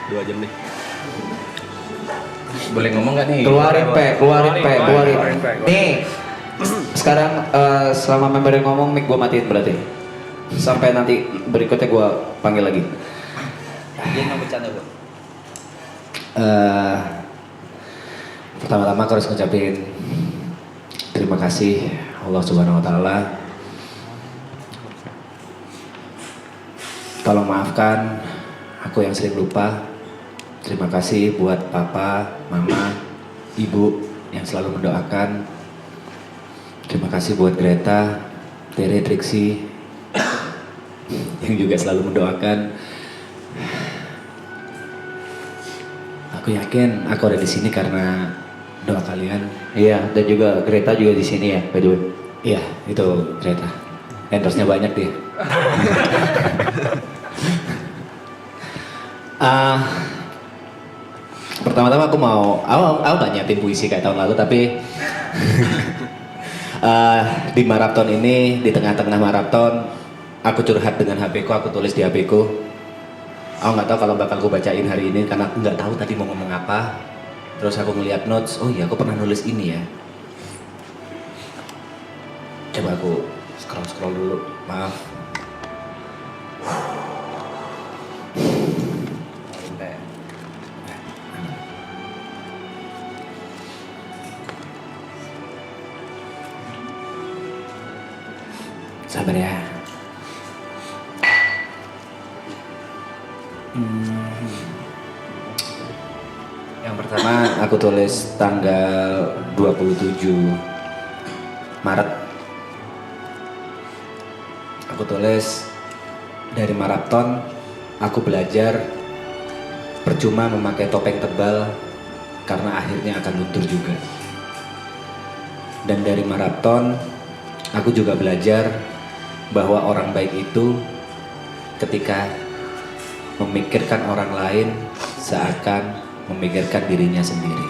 2 jam nih. Boleh ngomong nggak nih? Keluarin Keluarin. Nih, sekarang selama member ngomong mic gua matiin berarti. Sampai nanti berikutnya gua panggil lagi. Dia nggak bercanda bro. Pertama-tama aku harus ngucapin terima kasih Allah Subhanahu Wa Taala. Tolong maafkan aku yang sering lupa. Terima kasih buat papa, mama, ibu yang selalu mendoakan. Terima kasih buat Greta, Tere, Trixie yang juga selalu mendoakan. Aku yakin aku ada di sini karena doa kalian. Iya, dan juga Greta juga di sini ya, by the way. Iya, itu Greta. Endorse-nya banyak dia. Pertama-tama aku gak nyiapin puisi kayak tahun lalu, tapi di maraton ini, di tengah-tengah maraton, aku curhat dengan HP ku, aku tulis di HP ku. Aku nggak tahu kalau bakal aku bacain hari ini karena aku nggak tahu tadi mau ngomong apa. Terus aku ngeliat notes, oh iya aku pernah nulis ini ya. Coba aku scroll dulu, maaf. Sabar ya. Yang pertama aku tulis tanggal 27 Maret. Aku tulis dari maraton aku belajar percuma memakai topeng tebal karena akhirnya akan luntur juga. Dan dari maraton aku juga belajar bahwa orang baik itu ketika memikirkan orang lain seakan memikirkan dirinya sendiri.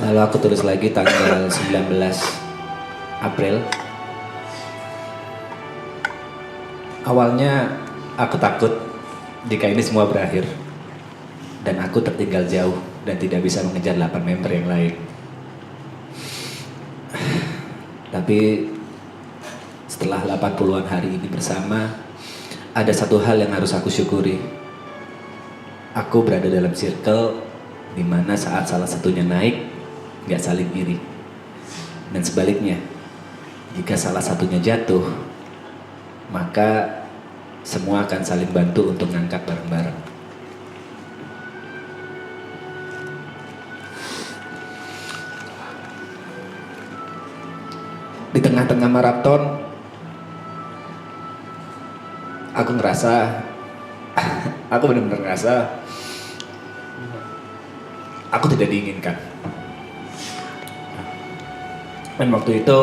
Lalu aku tulis lagi tanggal 19 April. Awalnya aku takut jika ini semua berakhir dan aku tertinggal jauh dan tidak bisa mengejar 8 member yang lain. Tapi setelah 80-an hari ini bersama, ada satu hal yang harus aku syukuri. Aku berada dalam circle di mana saat salah satunya naik, nggak saling iri. Dan sebaliknya, jika salah satunya jatuh, maka semua akan saling bantu untuk ngangkat bareng-bareng. Di tengah-tengah maraton, aku ngerasa, aku benar-benar ngerasa aku tidak diinginkan. Dan waktu itu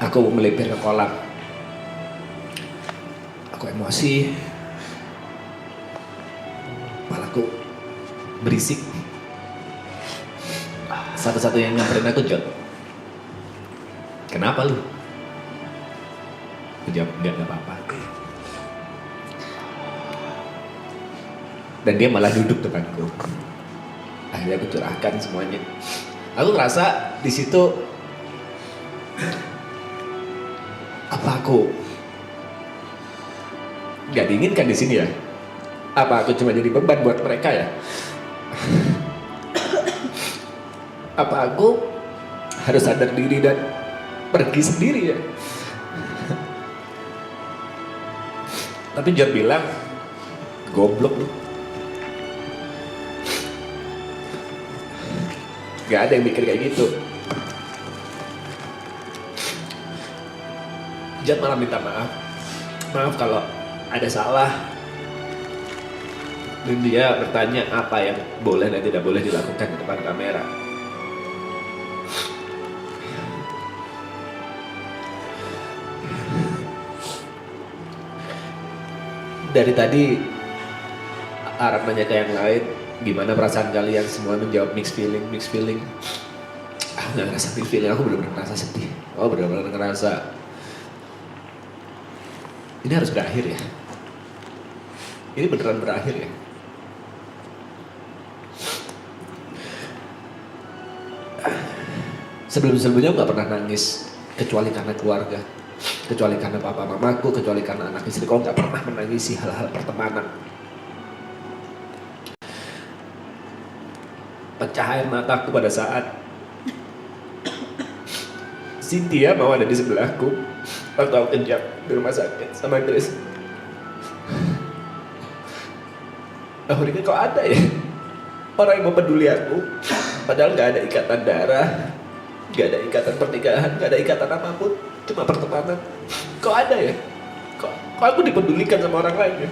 aku melipir ke kolam. Aku emosi, kepalaku berisik. Satu-satu yang nyamperin aku, Jod. Kenapa lu? Aku jawab, enggak apa-apa. Dan dia malah duduk depanku. Akhirnya aku curahkan semuanya. Aku ngerasa di situ apa aku nggak diinginkan di sini ya? Apa aku cuma jadi beban buat mereka ya? Apa aku harus sadar diri dan pergi sendiri ya? Tapi Jod bilang, goblok lu. Gak ada yang mikir kayak gitu. Jod malah minta maaf. Maaf kalau ada salah. Dan dia bertanya apa yang boleh dan tidak boleh dilakukan di depan kamera. Dari tadi Arab nanya ke yang lain, gimana perasaan kalian? Semua menjawab mixed feeling. Aku gak ngerasa mixed feeling, aku benar-benar ngerasa sedih. Aku benar-benar ngerasa ini harus berakhir ya. Ini beneran berakhir ya. Sebelum-sebelumnya nggak pernah nangis, kecuali karena keluarga, kecuali karena papa mamaku, kecuali karena anak istriku, nggak pernah menangisi hal-hal pertemanan. Pecah air mataku pada saat Cynthia mau ada di sebelahku waktu aku kejang di rumah sakit sama Grace. Aku pikir kok ada ya orang yang mau peduli aku, padahal nggak ada ikatan darah, nggak ada ikatan pernikahan, nggak ada ikatan apapun, cuma pertemanan. Kok ada ya? Kok aku dipedulikan sama orang lain ya?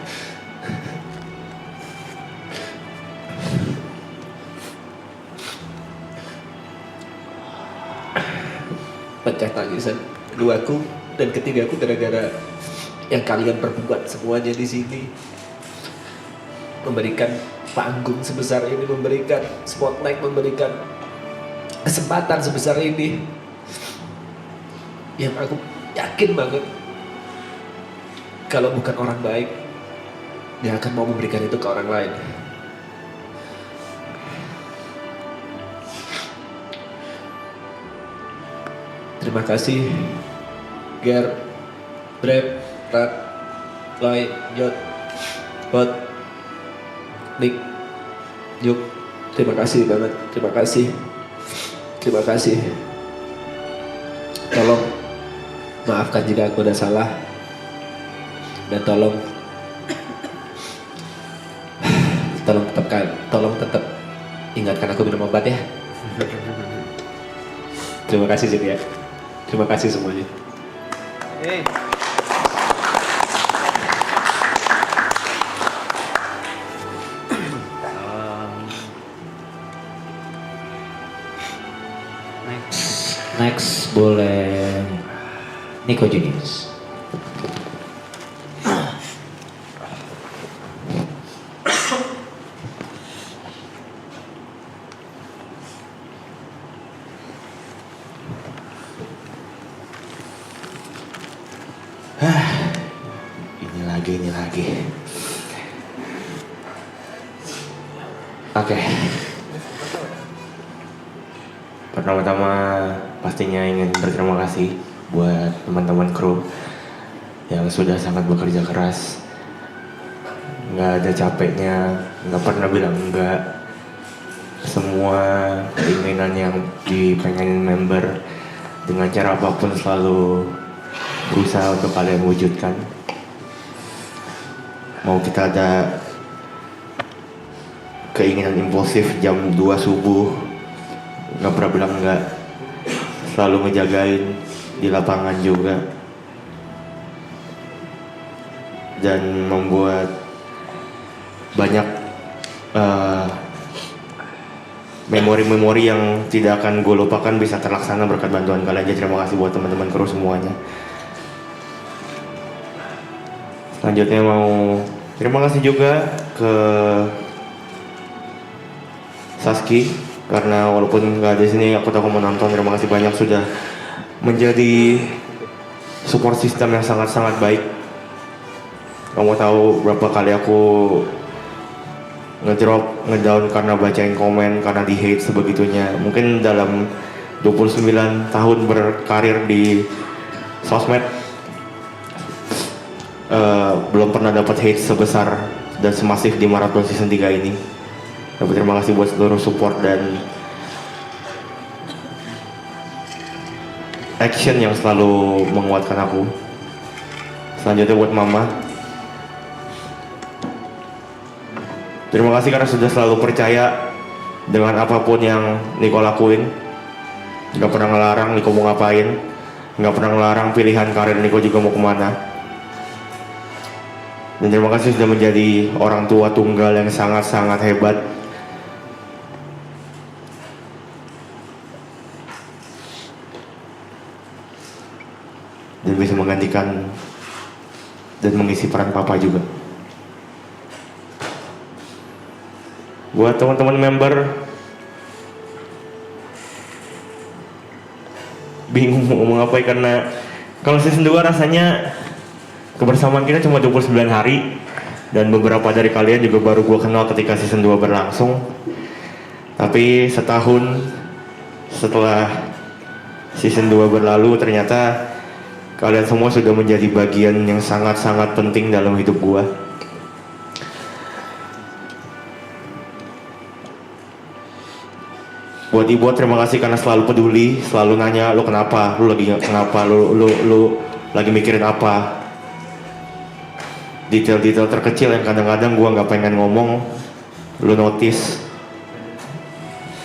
Pecah tangisan keduaku dan ketigaku gara-gara yang kalian perbuat semuanya di sini. Memberikan panggung sebesar ini, memberikan spotlight, memberikan kesempatan sebesar ini, yang aku yakin banget kalau bukan orang baik dia akan mau memberikan itu ke orang lain. Terima kasih Ger, Brep, Rat, Loy, Jod, Bot, Nick, Yuk. Terima kasih banget, terima kasih. Terima kasih. Tolong maafkan jika aku udah salah. Dan tolong tetap ingatkan aku minum obat ya. Terima kasih Cynthia. Terima kasih semuanya. Hey. Next boleh Nico Junius. Ini lagi. Oke. Pertama-tama pastinya ingin berterima kasih buat teman-teman kru yang sudah sangat bekerja keras. Nggak ada capeknya, nggak pernah bilang enggak. Semua keinginan yang dipengenin member dengan cara apapun selalu berusaha untuk kalian wujudkan. Mau kita ada keinginan impulsif jam 2 subuh, nggak pernah bilang enggak. Selalu ngejagain di lapangan juga. Dan membuat banyak memori-memori yang tidak akan gue lupakan bisa terlaksana berkat bantuan kalian. Jadi terima kasih buat teman-teman kru semuanya. Selanjutnya mau terima kasih juga ke Saski, karena walaupun nggak ada di sini aku tahu kamu nonton. Terima kasih banyak sudah menjadi support system yang sangat-sangat baik. Kamu tahu berapa kali aku ngedrop, ngedown karena bacain komen, karena di hate sebegitunya. Mungkin dalam 29 tahun berkarir di sosmed belum pernah dapat hate sebesar dan semasif di Marathon Season 3 ini. Tapi terima kasih buat seluruh support dan action yang selalu menguatkan aku. Selanjutnya buat Mama. Terima kasih karena sudah selalu percaya dengan apapun yang Niko lakuin. Gak pernah ngelarang Niko mau ngapain, gak pernah ngelarang pilihan karir Niko juga mau kemana. Dan terima kasih sudah menjadi orang tua tunggal yang sangat-sangat hebat. Dan bisa menggantikan dan mengisi peran papa juga. Buat teman-teman member, bingung mau ngomong apa karena kalau season 2 rasanya kebersamaan kita cuma 29 hari dan beberapa dari kalian juga baru gue kenal ketika season 2 berlangsung. Tapi setahun setelah season 2 berlalu, ternyata kalian semua sudah menjadi bagian yang sangat-sangat penting dalam hidup gue. Buat Ibu, terima kasih karena selalu peduli, selalu nanya lu kenapa, lu lagi kenapa, lu lagi mikirin apa. Detail-detail terkecil yang kadang-kadang gua nggak pengen ngomong, lu notice.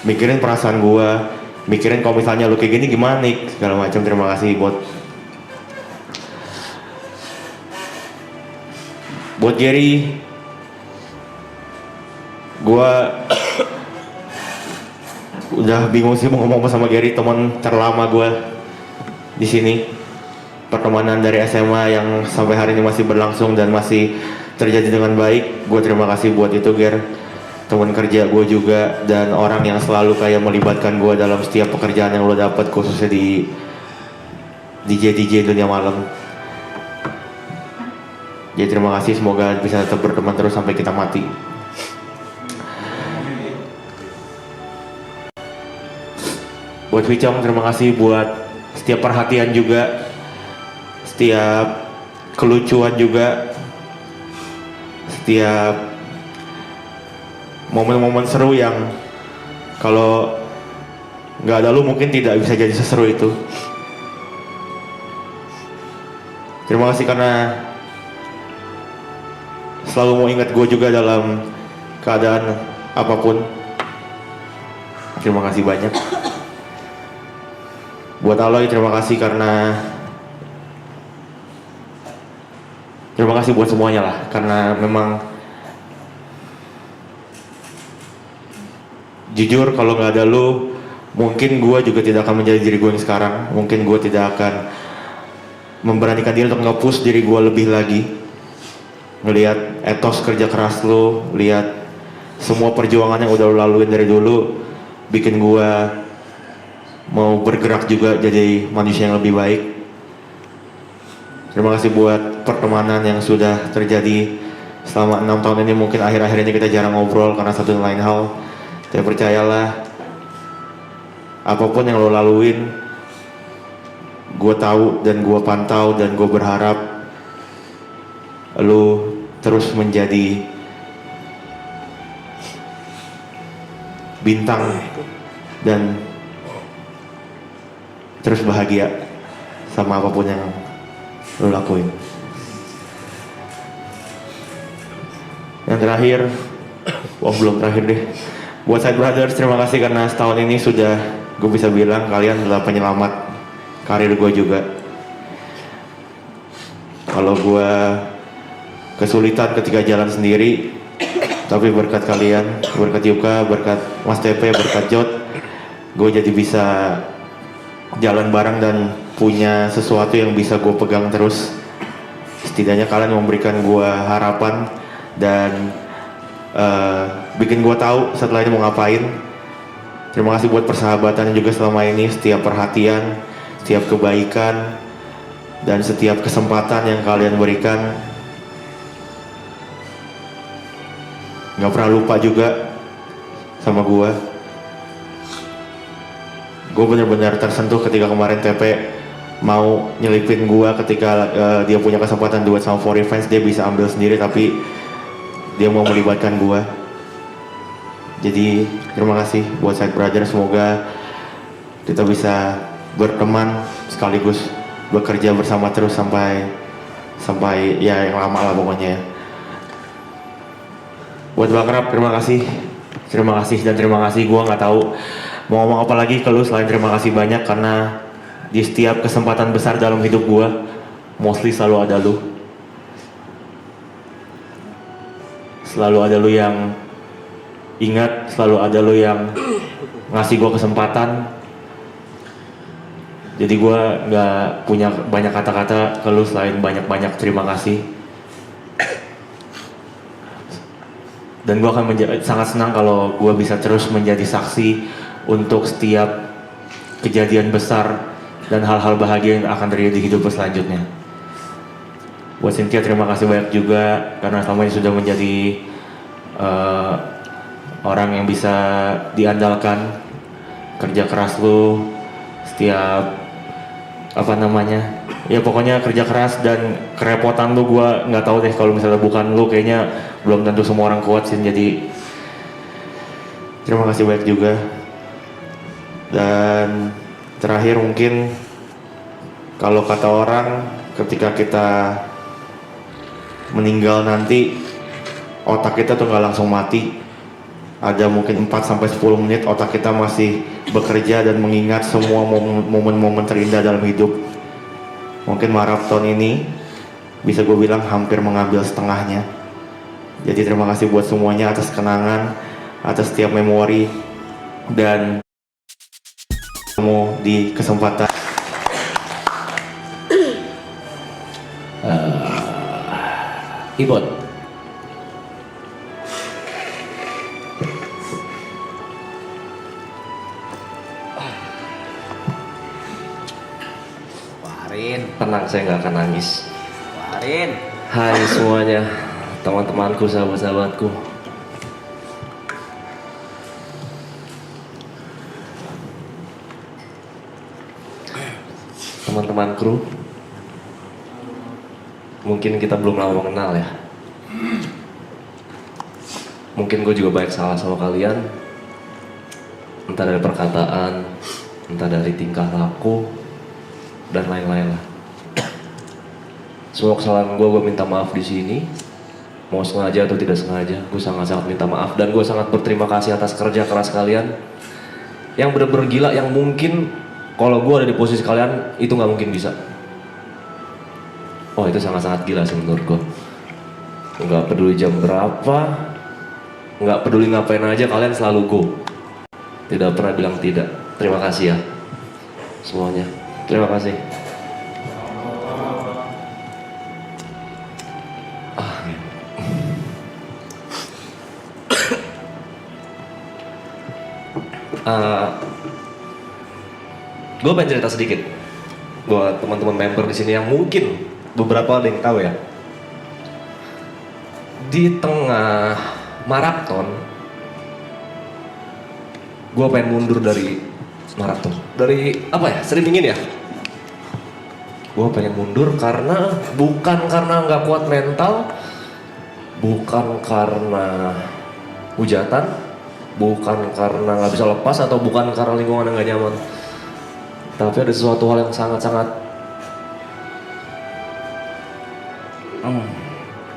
Mikirin perasaan gua, mikirin kalau misalnya lu kayak gini gimana nih, segala macam. Terima kasih buat Jerry. Gua udah bingung sih mau ngomong apa sama Gary, teman terlama gue di sini. Pertemanan dari SMA yang sampai hari ini masih berlangsung dan masih terjadi dengan baik. Gue terima kasih buat itu, Ger. Teman kerja gue juga dan orang yang selalu kayak melibatkan gue dalam setiap pekerjaan yang lo dapat, khususnya di DJ dunia malam. Jadi terima kasih, semoga bisa tetap berteman terus sampai kita mati. Buat Wicong, terima kasih buat setiap perhatian juga, setiap kelucuan juga, setiap momen-momen seru yang kalau nggak ada lu mungkin tidak bisa jadi seseru itu. Terima kasih karena selalu mau ingat gue juga dalam keadaan apapun. Terima kasih banyak. Buat Aloy, terima kasih karena terima kasih buat semuanya lah, karena memang jujur kalau nggak ada lu mungkin gue juga tidak akan menjadi diri gue yang sekarang. Mungkin gue tidak akan memberanikan diri untuk nge-push diri gue lebih lagi. Ngelihat etos kerja keras lu, lihat semua perjuangan yang udah lu laluin dari dulu, bikin gue mau bergerak juga jadi manusia yang lebih baik. Terima kasih buat pertemanan yang sudah terjadi selama 6 tahun ini. Mungkin akhir-akhir ini kita jarang ngobrol karena satu dan lain hal. Tapi percayalah, apapun yang lo laluin, gue tahu dan gue pantau dan gue berharap lo terus menjadi bintang dan terus bahagia sama apapun yang lo lakuin. Yang terakhir, belum terakhir deh. Buat Side Brothers, terima kasih karena setahun ini sudah gue bisa bilang kalian adalah penyelamat karir gue juga. Kalau gue kesulitan ketika jalan sendiri, tapi berkat kalian, berkat Yuka, berkat Mas TP, berkat Jot, gue jadi bisa jalan bareng dan punya sesuatu yang bisa gue pegang terus. Setidaknya kalian memberikan gue harapan dan bikin gue tahu setelah ini mau ngapain. Terima kasih buat persahabatan juga selama ini, setiap perhatian, setiap kebaikan, dan setiap kesempatan yang kalian berikan. Gak pernah lupa juga sama gue. Gue benar-benar tersentuh ketika kemarin TP mau nyelipin gue ketika dia punya kesempatan duet sama For Revenge. Dia bisa ambil sendiri tapi dia mau melibatkan gue. Jadi terima kasih buat Side Brother. Semoga kita bisa berteman sekaligus bekerja bersama terus sampai ya yang lama lah pokoknya. Buat Bang Rap, terima kasih dan terima kasih. Gue nggak tahu mau ngomong apa lagi ke lu selain terima kasih banyak, karena di setiap kesempatan besar dalam hidup gue mostly selalu ada lu. Selalu ada lu yang ingat, selalu ada lu yang ngasih gue kesempatan. Jadi gue nggak punya banyak kata-kata ke lu selain banyak-banyak terima kasih. Dan gue akan sangat senang kalau gue bisa terus menjadi saksi untuk setiap kejadian besar dan hal-hal bahagia yang akan terjadi di hidup selanjutnya. Buat Cynthia terima kasih banyak juga karena selama ini sudah menjadi orang yang bisa diandalkan. Kerja keras lu setiap ya pokoknya kerja keras dan kerepotan lu gua nggak tahu deh, kalau misalnya bukan lu kayaknya belum tentu semua orang kuat sih. Jadi terima kasih banyak juga. Dan terakhir mungkin kalau kata orang ketika kita meninggal nanti otak kita tuh nggak langsung mati, ada mungkin 4-10 menit otak kita masih bekerja dan mengingat semua momen-momen terindah dalam hidup. Mungkin maraton ini bisa gue bilang hampir mengambil setengahnya. Jadi terima kasih buat semuanya atas kenangan, atas setiap memori, dan ketemu di kesempatan Ibon. Warin, Tenang, saya nggak akan nangis. Warin. Hai semuanya, teman-temanku, sahabat-sahabatku. Teman-teman kru, mungkin kita belum lama mengenal ya. Mungkin gue juga banyak salah sama kalian. Entah dari perkataan, entah dari tingkah laku, dan lain-lain lah. Semua kesalahan gue minta maaf di sini. Mau sengaja atau tidak sengaja, gue sangat-sangat minta maaf. Dan gue sangat berterima kasih atas kerja keras kalian. Yang bener-bener gila, yang mungkin kalau gue ada di posisi kalian, itu nggak mungkin bisa. Oh, itu sangat-sangat gila sih menurut gue. Nggak peduli jam berapa, nggak peduli ngapain aja, kalian selalu go. Tidak pernah bilang tidak. Terima kasih ya semuanya. Terima kasih. Gue pengen cerita sedikit buat teman-teman member di sini yang mungkin beberapa ada yang tahu ya. Di tengah maraton, gue pengen mundur dari maraton. Dari apa ya? Sering dingin ya? Gue pengen mundur karena bukan karena nggak kuat mental, bukan karena hujatan, bukan karena nggak bisa lepas, atau bukan karena lingkungan yang nggak nyaman. Tapi ada sesuatu hal yang sangat-sangat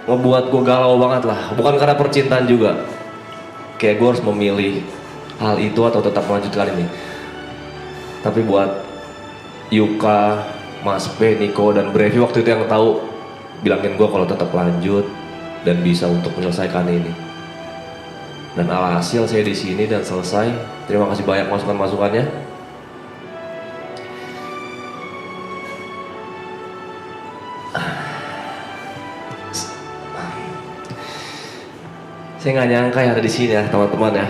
ngebuat gue galau banget lah. Bukan karena percintaan juga. Kayak gue harus memilih hal itu atau tetap melanjutkan ini. Tapi buat Yuka, Mas P, Niko, dan Brevi waktu itu yang tahu, bilangin gue kalau tetap lanjut dan bisa untuk menyelesaikan ini. Dan alhasil saya di sini dan selesai. Terima kasih banyak masukan-masukannya. Saya nggak nyangka ya ada di sini ya teman-teman ya.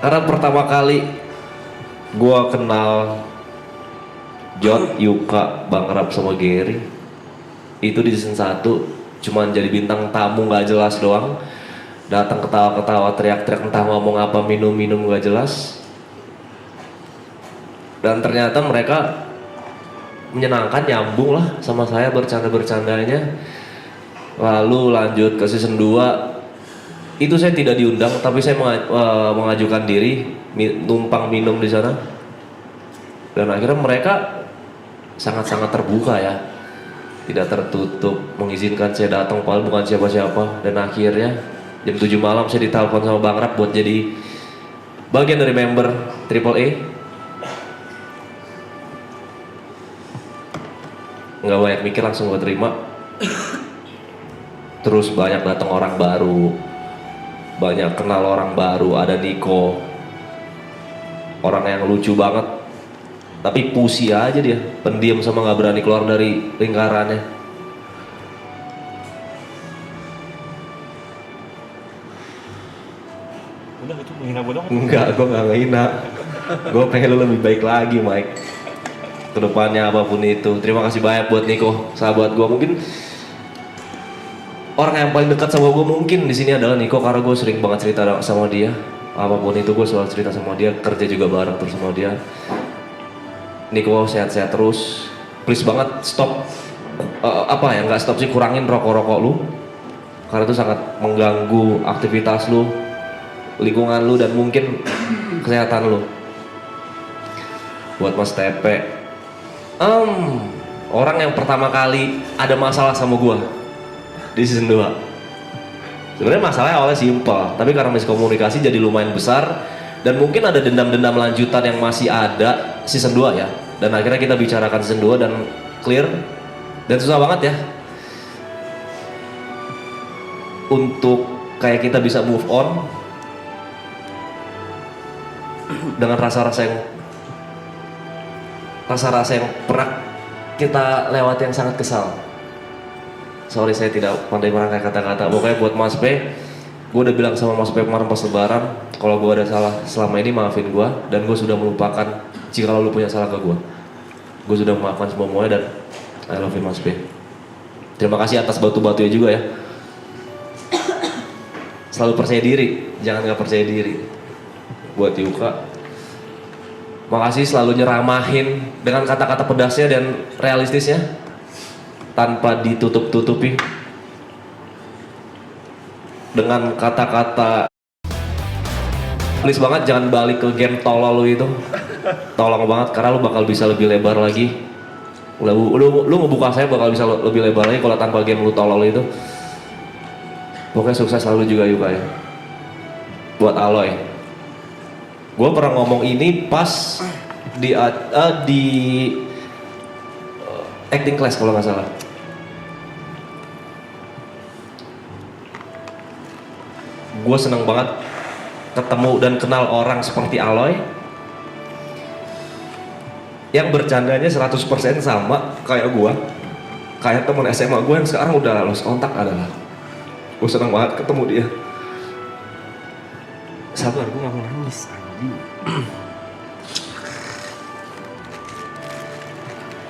Karena pertama kali gue kenal Jod, Yuka, Bang Rap sama Gary itu di season 1, cuman jadi bintang tamu nggak jelas doang. Datang ketawa-ketawa, teriak-teriak, entah ngomong apa, minum-minum nggak jelas. Dan ternyata mereka menyenangkan, nyambung lah sama saya bercanda-bercandanya. Lalu lanjut ke season 2. Itu saya tidak diundang, tapi saya mengajukan diri numpang minum di sana. Dan akhirnya mereka sangat-sangat terbuka ya, tidak tertutup, mengizinkan saya datang padahal bukan siapa-siapa. Dan akhirnya jam 7 malam saya ditelepon sama Bang Rap buat jadi bagian dari member Triple A. Nggak banyak mikir, langsung gue terima. Terus banyak datang orang baru, banyak kenal orang baru. Ada Niko, orang yang lucu banget, tapi pusi aja dia, pendiam sama nggak berani keluar dari lingkarannya. udah itu menghina gue dong. Enggak, gue nggak ngehina. Gue pengen lu lebih baik lagi, Mike. kedepannya apapun itu. Terima kasih banyak buat Niko, sahabat gue. Mungkin orang yang paling dekat sama gue mungkin di sini adalah Niko, karena gue sering banget cerita sama dia. Apapun itu gue selalu cerita sama dia, kerja juga bareng terus sama dia. Niko sehat-sehat terus. Please banget stop nggak stop sih, kurangin rokok-rokok lu. Karena itu sangat mengganggu aktivitas lu, lingkungan lu, dan mungkin kesehatan lu. Buat Mas Tepe, orang yang pertama kali ada masalah sama gua di season 2. Sebenarnya masalahnya awalnya simpel, tapi karena miskomunikasi jadi lumayan besar, dan mungkin ada dendam-dendam lanjutan yang masih ada season 2 ya. Dan akhirnya kita bicarakan season 2 dan clear, dan susah banget ya untuk kayak kita bisa move on dengan rasa-rasa yang pernah kita lewati yang sangat kesal. Sorry, saya tidak pandai merangkai kata-kata. Pokoknya buat Mas P, gue udah bilang sama Mas P kemarin pas lebaran, kalau gue ada salah selama ini maafin gue, dan gue sudah melupakan jika lu punya salah ke gue. Gue sudah memaafkan semuanya, dan I love you Mas P. Terima kasih atas batu-batunya juga ya. Selalu percaya diri, jangan gak percaya diri. Buat Yuka, makasih selalu nyeramahin dengan kata-kata pedasnya dan realistisnya tanpa ditutup-tutupi dengan kata-kata. Please banget jangan balik ke game tolol lu itu. Tolong banget, karena lu bakal bisa lebih lebar lagi. Lu ngebuka saya bakal bisa lebih lebar lagi kalau tanpa game lu tolol itu. Pokoknya sukses selalu juga Yuka ya. Buat Aloy, gue pernah ngomong ini pas di acting class kalau nggak salah. Gue seneng banget ketemu dan kenal orang seperti Aloy yang bercandanya 100% sama kayak gue, kayak temen SMA gue yang sekarang udah lost kontak adalah. Gue seneng banget ketemu dia. Sabar, gue gak mau nangis.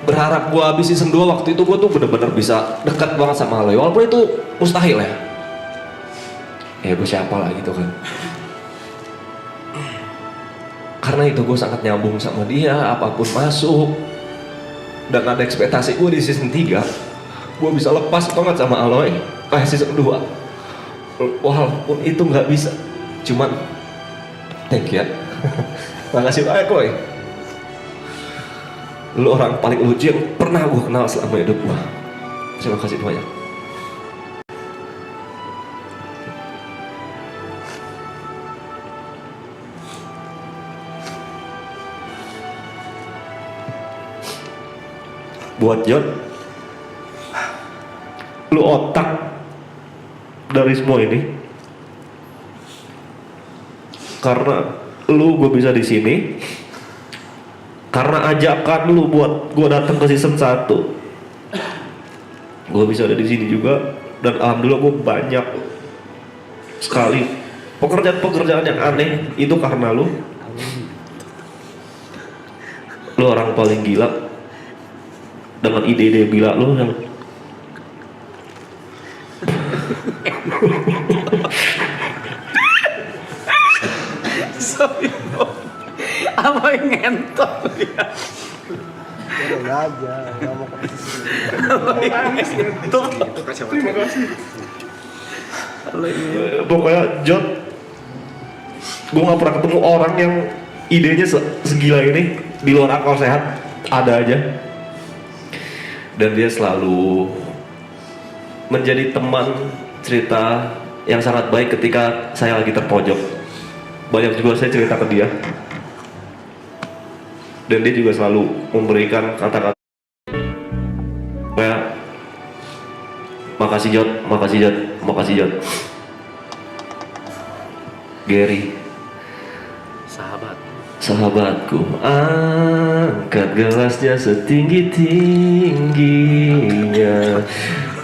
Berharap gue habis season 2 waktu itu gue tuh bener-bener bisa dekat banget sama Aloy, walaupun itu mustahil ya. Ya gue siapa lah gitu kan. Karena itu gue sangat nyambung sama dia, apapun masuk. Dan ada ekspektasi gue di season 3 gue bisa lepas banget sama Aloy kayak season 2. Walaupun itu nggak bisa, cuman thank you ya. Makasih banyak Koy. Lu orang paling lucu yang pernah gue kenal selama hidup gue. Terima kasih banyak. Buat John, lu otak dari semua ini, karena lu gue bisa di sini, karena ajakan lu buat gue datang ke season 1, gue bisa ada di sini juga, dan alhamdulillah gue banyak sekali pekerjaan-pekerjaan yang aneh itu karena lu. Lu orang paling gila dengan ide-ide gila lu yang Sorry bro, apa yang ngentot ya? Udah aja, nggak mau Terima kasih. Pokoknya John, gue gak pernah ketemu orang yang idenya segila ini. Di luar akal sehat ada aja, dan dia selalu menjadi teman cerita yang sangat baik ketika saya lagi terpojok. Banyak juga saya cerita ke dia, dan dia juga selalu memberikan kata-kata kayak makasih Jod, makasih Jod, makasih Jod. Gary, sahabatku, angkat gelasnya setinggi-tingginya.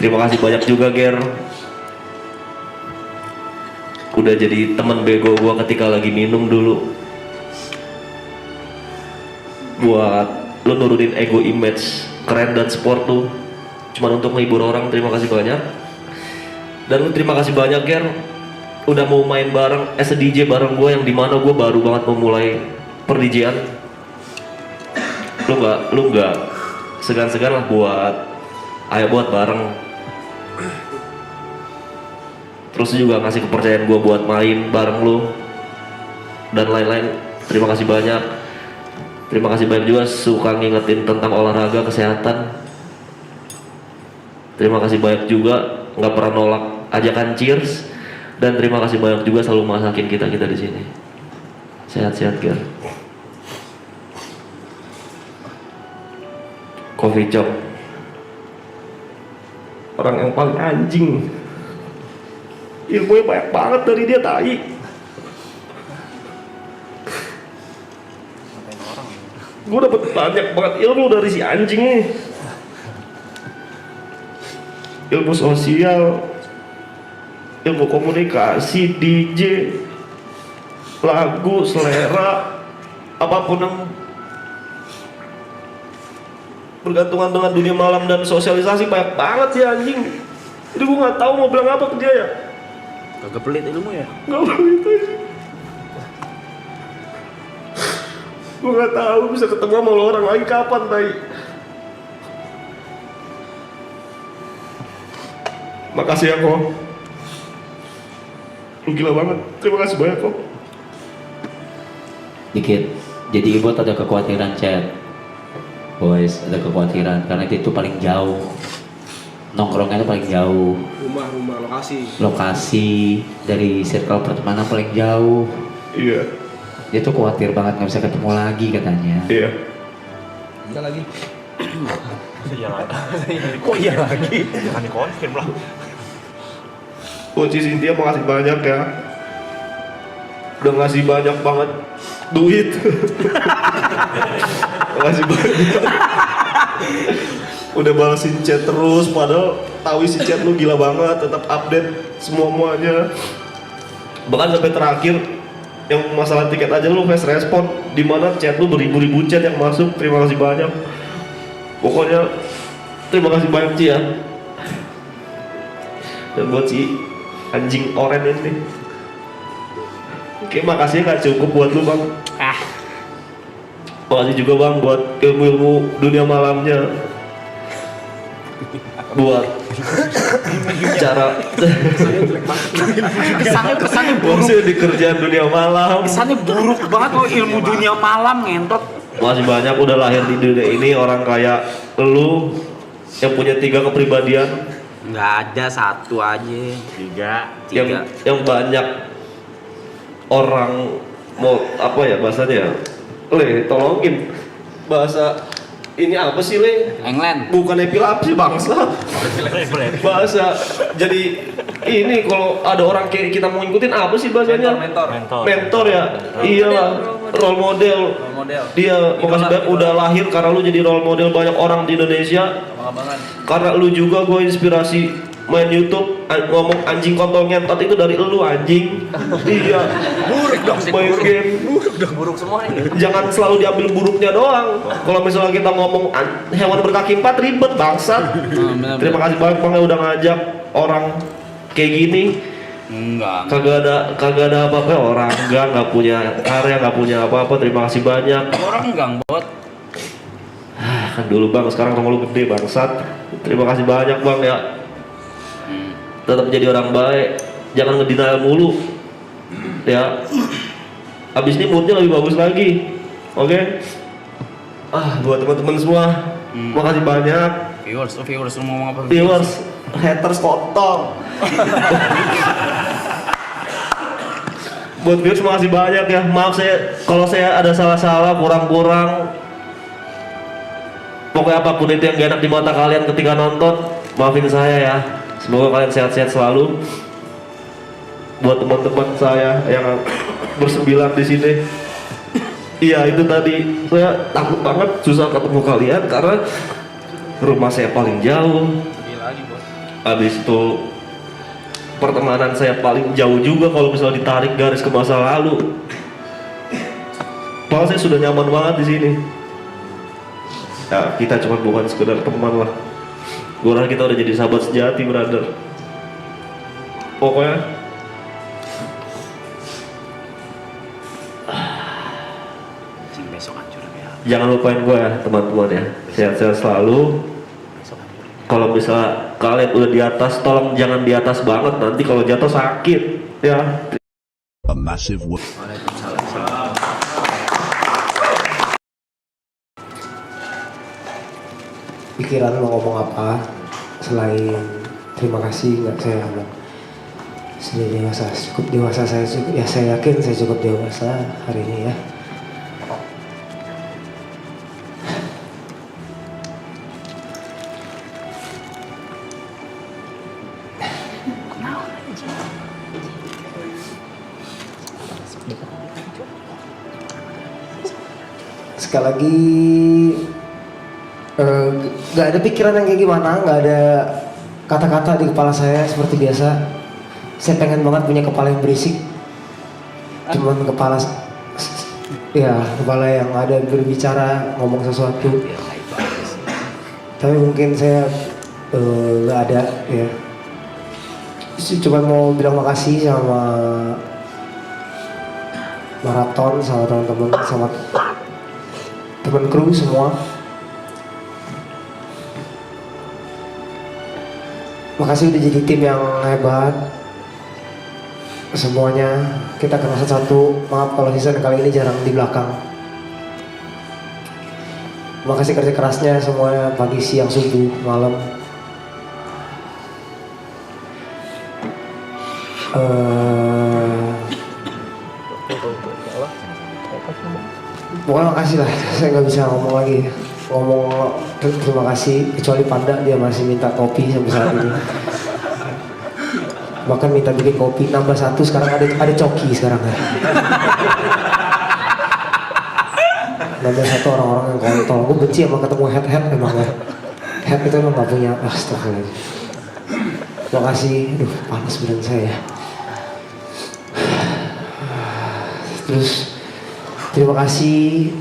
Terima kasih banyak juga Ger, udah jadi temen bego gua ketika lagi minum dulu. Buat lu nurunin ego image keren dan sport lu cuma untuk menghibur orang. Terima kasih banyak. Dan lu terima kasih banyak Ger udah mau main bareng as a DJ bareng gue yang dimana gue baru banget memulai per-DJ-an. Lu nggak segan-segan lah buat ayo buat bareng. Terus juga ngasih kepercayaan gue buat main bareng lu dan lain-lain. Terima kasih banyak. Terima kasih banyak juga suka ngingetin tentang olahraga, kesehatan. Terima kasih banyak juga nggak pernah nolak ajakan cheers. Dan terima kasih banyak juga selalu masakin kita di sini. Sehat-sehat Ger. Coffee Chop. Orang yang paling anjing. Ilmunya banyak banget dari dia tai. Gue dapet banyak banget ilmu dari si anjing nih. Ilmu sosial, ilmu komunikasi, DJ, lagu, selera, apapun yang bergantungan dengan dunia malam dan sosialisasi banyak banget sih anjing. Jadi gue nggak tahu mau bilang apa ke dia ya. Kagak pelit ilmu ya? Gak pelit aja. Gue nggak tahu bisa ketemu sama lo orang lagi kapan tai. Makasih ya kok. Lu gila banget. Terima kasih banyak kok. Dikit. Jadi Ibot ada kekhawatiran chat. Boys, ada kekhawatiran karena itu paling jauh. Nongkrongnya itu paling jauh. Rumah lokasi. Lokasi dari circle pertemanan paling jauh. Iya. Dia tuh khawatir banget nggak bisa ketemu lagi katanya. Iya. Iya lagi. Kok iya lagi? Jangan dikonfirm lah. Coach Cynthia makasih banyak ya. Udah ngasih banyak banget duit. Makasih banyak. Udah balesin chat terus padahal tahu isi chat lu gila banget, tetap update semuanya. Bahkan sampai terakhir yang masalah tiket aja lu fast respon, di mana chat lu beribu-ribu chat yang masuk. Terima kasih banyak. Pokoknya terima kasih banyak Ci ya. Dan buat si anjing oren ini, oke makasih gak cukup buat lu bang. Makasih juga bang buat ilmu-ilmu dunia malamnya, buat cara kesannya buruk. maksudnya di kerjaan dunia malam. Kesannya buruk banget kok ilmu dunia malam ngentot. Makasih banyak udah lahir di dunia ini orang kayak lu yang punya 3 kepribadian. Nggak ada, satu aja. Tiga. Yang banyak orang mau apa ya bahasanya ya? Le, tolongin bahasa ini apa sih Le? England. Bukan epilepsi bangsa. Bahasa jadi ini kalau ada orang kayak kita mau ngikutin apa sih bahasanya? Mentor ya. Iyalah, role model. Dia makasih banyak udah lahir karena lu jadi role model banyak orang di Indonesia. Karena lu juga gue inspirasi main YouTube ngomong anjing kontol ngentot itu dari lu anjing. Iya. Buruk dong main game. Buruk semua ini. Jangan selalu diambil buruknya doang. Kalau misalnya kita ngomong hewan berkaki 4 ribet bangsat. Terima kasih banyak bang udah ngajak orang kayak gini. Enggak. Kagak ada apa-apa orang nggak punya karya, nggak punya apa-apa. Terima kasih banyak. Orang enggak bot. Kan dulu bang, sekarang rumah lu gede bangsat. Terima kasih banyak bang ya. Tetap jadi orang baik, jangan ngedenial mulu. Ya. Abis ini moodnya lebih bagus lagi. Oke? Buat teman-teman semua, makasih banyak. Viewers lu ngomong apa? Viewers, haters kotor. Buat viewers makasih banyak ya. Maaf kalau saya ada salah-salah, kurang-kurang. Pokoknya apapun itu yang gak enak di mata kalian ketika nonton, maafin saya ya. Semoga kalian sehat-sehat selalu. Buat teman-teman saya yang bersembilan di sini, iya itu tadi saya takut banget susah ketemu kalian karena rumah saya paling jauh. Habis itu pertemanan saya paling jauh juga kalau misalnya ditarik garis ke masa lalu. Padahal saya sudah nyaman banget di sini. Ya, kita cuma bukan sekedar teman lah. Gue rasa kita udah jadi sahabat sejati, brother. Pokoknya Cing besok hancur ya. jangan lupain gue ya, teman-teman ya. Sehat-sehat selalu. Besok hancur. Kalau misalnya kalian udah di atas, tolong jangan di atas banget. Nanti kalau jatuh sakit, ya. A massive pikiran mau ngomong apa selain terima kasih nggak saya anggap sudah dewasa, cukup dewasa. Saya cukup, ya saya yakin saya cukup dewasa hari ini ya. Sekali lagi nggak ada pikiran yang kayak gimana, nggak ada kata-kata di kepala saya seperti biasa. Saya pengen banget punya kepala yang berisik, cuman kepala yang ada berbicara ngomong sesuatu. Tapi mungkin saya nggak ada ya. Cuma mau bilang makasih sama maraton, sama teman-teman, sama teman kru semua. Makasih udah jadi tim yang hebat. Semuanya kita kenal satu-satu. Maaf kalau season kali ini jarang di belakang. Makasih kerja kerasnya semuanya, pagi, siang, subuh, malam. Pokoknya makasih lah. Saya nggak bisa ngomong lagi. Ngomong terima kasih, kecuali Panda, dia masih minta kopi sampai saat ini. Bahkan minta bikin kopi nambah satu, sekarang ada coki sekarang ya. Nambah satu orang-orang yang kontol. Gue benci sama ketemu head emang ya. Head itu emang gak punya, astagfirullah. Makasih, aduh panas badan saya. Terus terima kasih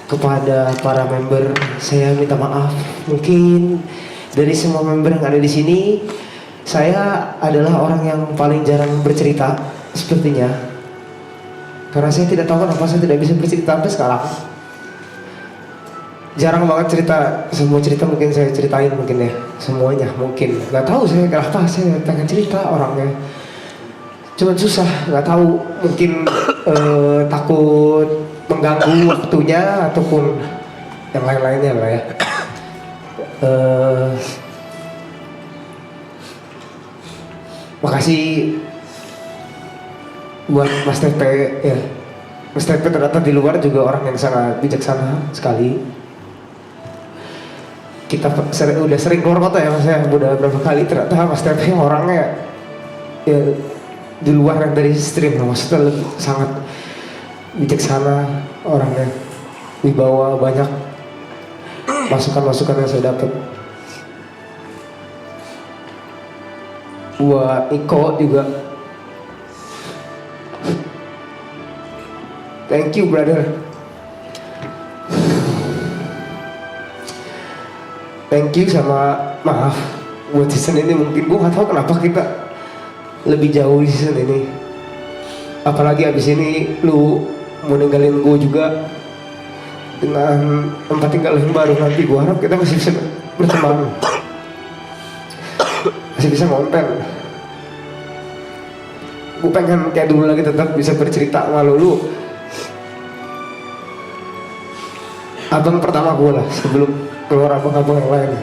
kepada para member. Saya minta maaf, mungkin dari semua member yang ada di sini, saya adalah orang yang paling jarang bercerita sepertinya. Karena saya tidak tahu kenapa saya tidak bisa bercerita sampai sekarang. Jarang banget cerita, semua cerita mungkin saya ceritain mungkin ya, semuanya mungkin. Gak tahu saya kenapa saya pengen cerita orangnya. Cuman susah, gak tahu, mungkin takut mengganggu waktunya ataupun yang lain-lainnya lah ya. Makasih buat Mas Tepe ya. Mas Tepe ternyata di luar juga orang yang sangat bijaksana sekali. Kita udah sering keluar kota ya Mas ya, udah berapa kali ternyata Mas Tepe orangnya ya di luar yang dari stream, maksudnya lebih sangat bijaksana orangnya, dibawa banyak masukan-masukan yang saya dapat. Buat Iko juga, thank you brother. Thank you sama maaf buat season ini, mungkin gue gak tahu kenapa kita lebih jauh di season ini. Apalagi abis ini lu mau ninggalin gue juga dengan tempat tinggal yang baru. Nanti gue harap kita masih bisa berteman, masih bisa ngonten. Gue pengen kayak dulu lagi, tetap bisa bercerita sama lu. Abang pertama gue lah sebelum keluar abang-abang yang lain.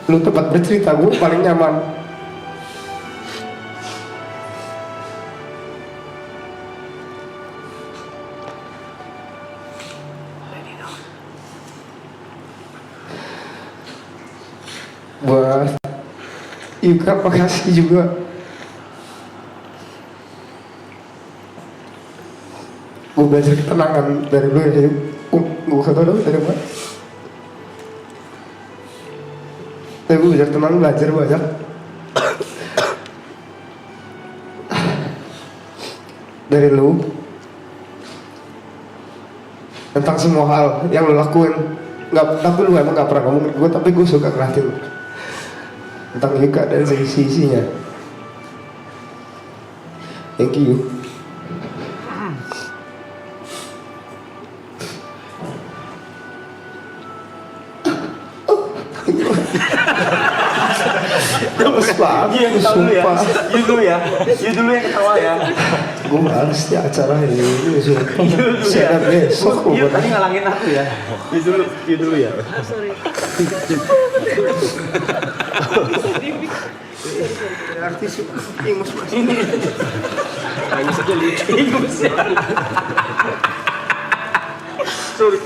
Lu tempat bercerita gue paling nyaman. Buat Yuka makasih juga. Gue belajar ketenangan dari lu ya. Gue gak tau dari mana. Tapi gue belajar tenang, belajar banyak. Dari lu. tentang semua hal yang lo lakuin. Nggak, tapi lu emang nggak pernah ngomongin gue, tapi gue suka ngeliatin tentang Yuka dan sisi-sisinya. Thank you. Males banget, Iya, ketawa dulu ya. sumpah. You dulu ya. You dulu yang ketawa ya. Gue males di acara ini, sumpah. You dulu ya. Saya besok You gue tadi ngalangin aku ya. You dulu ya. artis ingus mas Ini. Ingus aja lucu. Ingus ya. Sorry.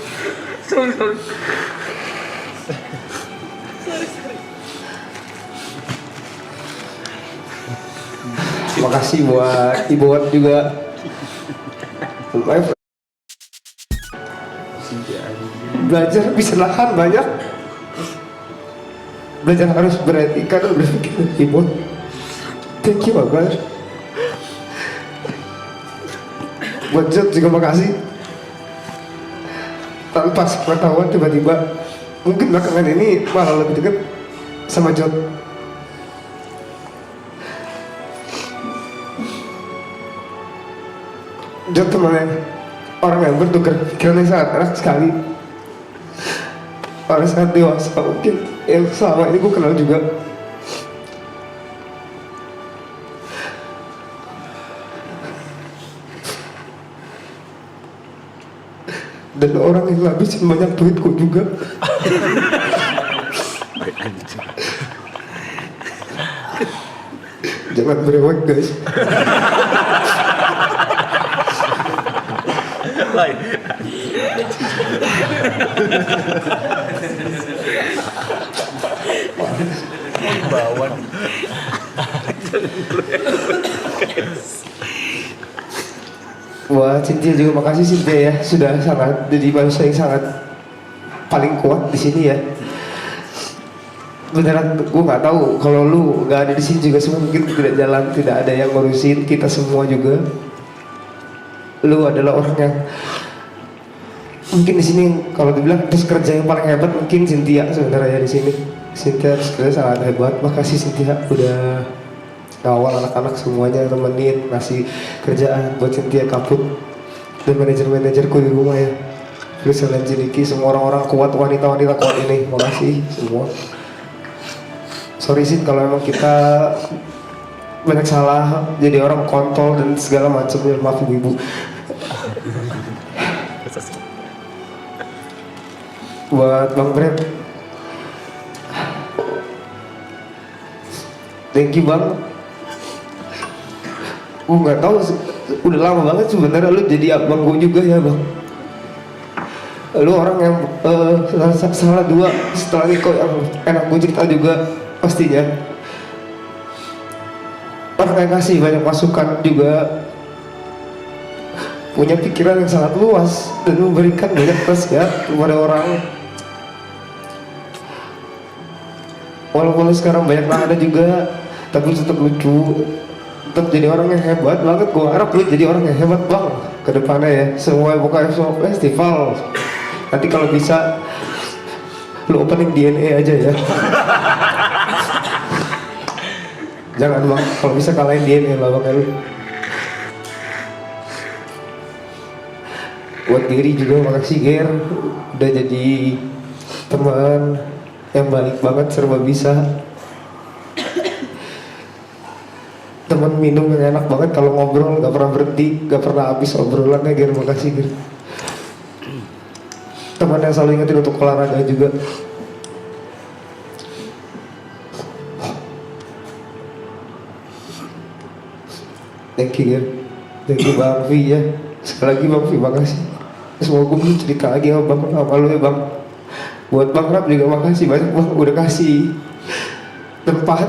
Terima kasih buat Ibu Wat juga. Belajar bisa nahan banyak. Belajar harus beretika dan berpikir Ibu. Thank you Bapak. Buat Jod juga makasih. Tanpa sepengetahuan tiba-tiba mungkin belakangan ini malah lebih dekat sama Jod. Jod temannya orang yang bertukar pikirannya sangat enak sekali, orang sangat dewasa mungkin yang selama ini gue kenal juga. Dan orang yang ngabisin banyak duitku juga. Jangan berewek guys. Buat Cynthia juga makasih Cynthia ya, sudah sangat jadi manusia yang sangat paling kuat di sini ya. Beneran gue nggak tahu kalau lu nggak ada di sini juga semua mungkin tidak jalan, tidak ada yang ngurusin kita semua juga. Lu adalah orang yang mungkin di sini kalau dibilang terus kerja yang paling hebat mungkin Cynthia sebenarnya di sini. Cynthia terus kerja sangat hebat. Makasih Cynthia udah awal anak-anak semuanya temenin ngasih kerjaan buat Cynthia Kaput dan manajer-manajerku di rumah ya. Terus Selen Jiniki semua orang-orang kuat, wanita-wanita kuat ini. Makasih semua. Sorry sih kalau emang kita banyak salah jadi orang kontol dan segala macam ya, maaf ibu. Buat Bang Brad, thank you Bang. Gue nggak tahu udah lama banget sebenarnya lu jadi abang gue juga ya Bang. Lu orang yang salah dua setelah Niko yang enak gue cerita juga pastinya. Orang yang kasih banyak masukan juga, punya pikiran yang sangat luas dan memberikan banyak nasihat kepada orang. Walaupun sekarang banyak ada juga, tapi tetap lucu, tetap jadi orang yang hebat banget. Gue harap lu jadi orang yang hebat Bang ke depannya ya. Semua pokoknya semua festival. Nanti kalau bisa lu opening DNA aja ya. Jangan Bang, kalau bisa kalahin DNA lah Bang lu. Buat Gary juga makasih Ger, udah jadi teman yang baik banget, serba bisa. Teman minum yang enak banget kalau ngobrol, gak pernah berhenti, gak pernah habis obrolannya Ger, makasih Ger. Teman yang selalu ingetin untuk olahraga juga. Thank you Ger. Thank you Bang Vi ya. Sekali lagi Bang Vi makasih. Semoga gue cerita lagi sama Bang, sama lu ya Bang. Buat Bang Rap juga makasih banyak Bang, udah kasih tempat,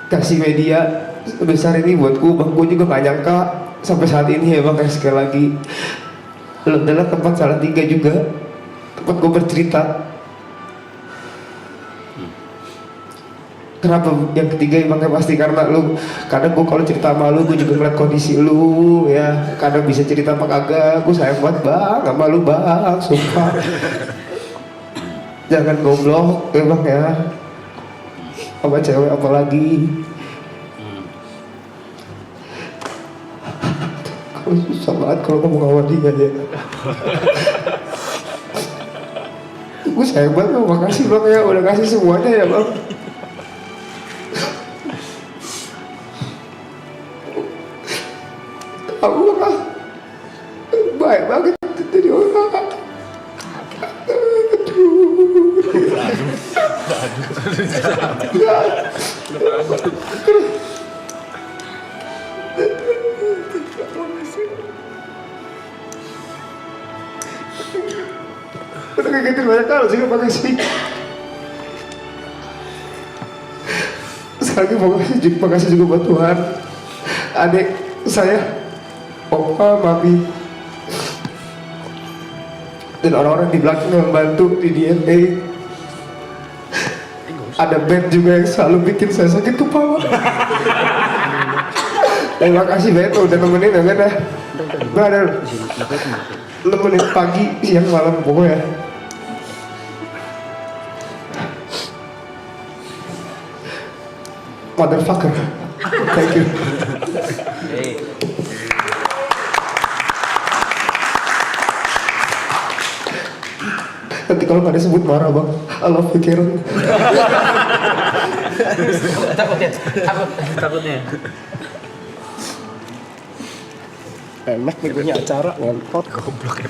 kasih media sebesar ini buatku Bang. Gue juga gak nyangka sampai saat ini ya Bang. Sekali lagi lu adalah tempat Salatiga juga, tempat gue bercerita. Kenapa yang ketiga emangnya pasti karena lu, kadang gue kalau cerita sama lu gue juga ngeliat kondisi lu ya, kadang bisa cerita apa kagak, gue sayang banget bang sama lu bang, sumpah. Jangan goblok emang ya, sama cewek apalagi. Kalau susah banget kalau ngomong sama dia ya. Gue sayang banget, makasih bang ya udah kasih semuanya ya bang. Aku lah baik banget jadi orang. Udah kayak gitu banyak hal sih, makasih. Sekali lagi makasih juga buat Tuhan, adik saya, opa, mami, dan orang-orang di belakang yang membantu di DNA. Ada band juga yang selalu bikin saya sakit kepala. Terima kasih banget udah nemenin ya Ben ya. Bener, nemenin pagi, siang, malam pokoknya. Motherfucker, thank you. Nanti kalau nggak disebut marah bang, I love you Karen. Takutnya. Enak nih punya acara ngontot. Goblok ya.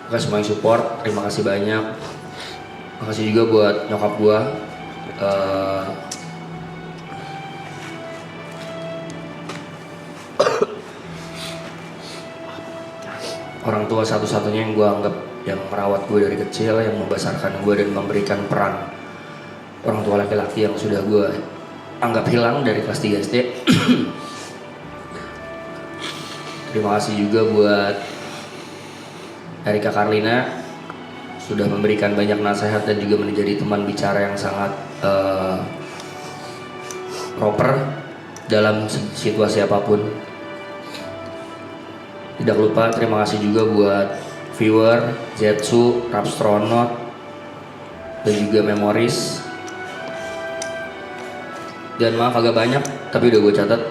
Makasih semua yang support, terima kasih banyak. Makasih juga buat nyokap gua. Orang tua satu-satunya yang gue anggap yang merawat gue dari kecil, yang membesarkan gue dan memberikan peran orang tua laki-laki yang sudah gue anggap hilang dari kelas 3 SD. Terima kasih juga buat Erika Karlina, sudah memberikan banyak nasihat dan juga menjadi teman bicara yang sangat proper dalam situasi apapun. Tidak lupa terima kasih juga buat viewer, Zetsu, Rapstronaut, dan juga Memories. Dan maaf agak banyak, tapi udah gue catat.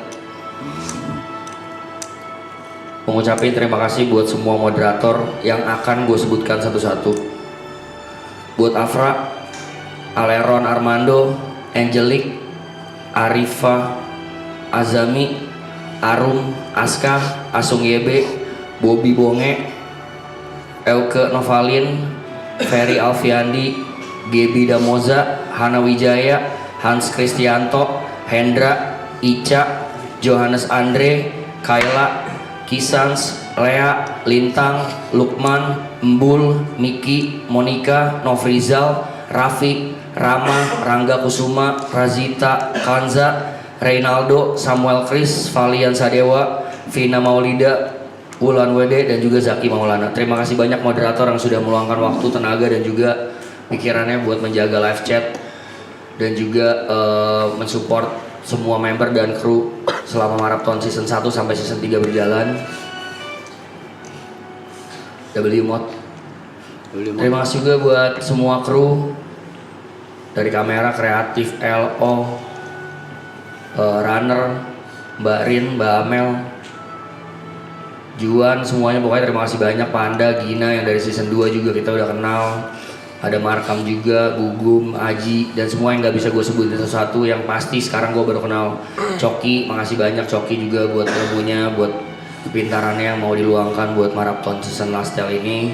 Mengucapkan terima kasih buat semua moderator yang akan gue sebutkan satu-satu. Buat Afra, Aleron Armando, Angelic, Arifa, Azami, Arum, Aska, Asung Yebe, Bobby Bonge, Elke Novalin, Ferry Alfiandi, Gebi Damoza, Hana Wijaya, Hans Kristianto, Hendra, Ica, Johannes Andre, Kayla, Kisans, Lea, Lintang, Lukman, Embul, Miki, Monica, Nofrizal, Rafiq, Rama, Rangga Kusuma, Razita, Kanza, Reynaldo, Samuel Chris, Valian Sadewa, Vina Maulida, Wulan Wede, dan juga Zaki Maulana. Terima kasih banyak moderator yang sudah meluangkan waktu, tenaga, dan juga pikirannya buat menjaga live chat dan juga mensupport semua member dan kru selama marathon season 1 sampai season 3 berjalan. WMod. Terima kasih juga buat semua kru dari kamera, kreatif, LO, runner, Mbak Rin, Mbak Amel, Juan, semuanya pokoknya terima kasih banyak. Panda, Gina yang dari season 2 juga kita udah kenal. Ada Markam juga, Gugum, Aji, dan semua yang gak bisa gue sebutin satu-satu. Yang pasti sekarang gue baru kenal Coki, makasih banyak Coki juga buat ilmunya, buat kepintarannya yang mau diluangkan buat marathon season last tale ini.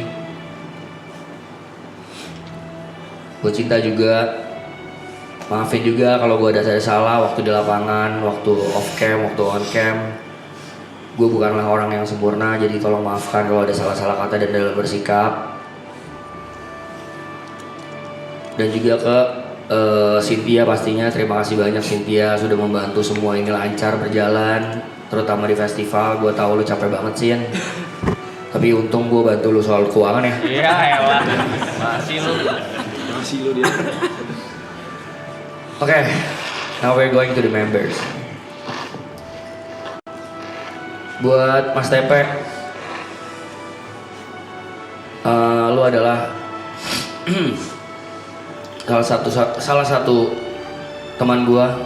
Gue cinta juga. Maafin juga kalau gue ada salah waktu di lapangan, waktu off cam, waktu on cam. Gue bukanlah orang yang sempurna, jadi tolong maafkan kalau ada salah-salah kata dan dalam bersikap. Dan juga ke Cynthia pastinya, terima kasih banyak Cynthia sudah membantu semua ini lancar berjalan. terutama di festival. Gue tahu lu capek banget sih, Yan. Tapi untung gue bantu lu soal keuangan ya. Iya, elah. Masih lu. Masih lu dia. Oke, now we're going to the members. Buat Mas Tepe, lu adalah salah satu teman gua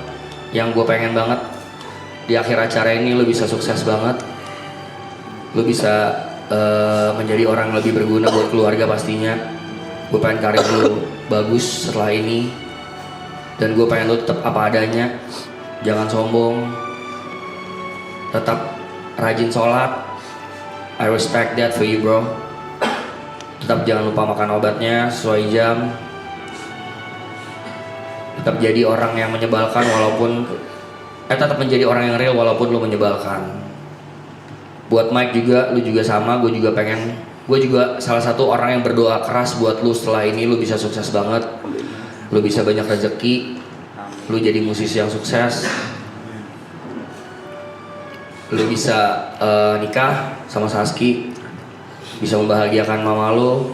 yang gue pengen banget di akhir acara ini lu bisa sukses banget, lu bisa menjadi orang yang lebih berguna buat keluarga pastinya. Gue pengen karir lu bagus setelah ini, dan gue pengen lu tetap apa adanya, jangan sombong, tetap rajin sholat. I respect that for you, bro. Tetap jangan lupa makan obatnya sesuai jam. Tetap jadi orang yang menyebalkan walaupun tetap menjadi orang yang real walaupun lu menyebalkan. Buat Mike juga, lu juga sama. Gue juga salah satu orang yang berdoa keras buat lu setelah ini. Lu bisa sukses banget, lu bisa banyak rezeki, lu jadi musisi yang sukses, lu bisa nikah sama Saski, bisa membahagiakan mama lu,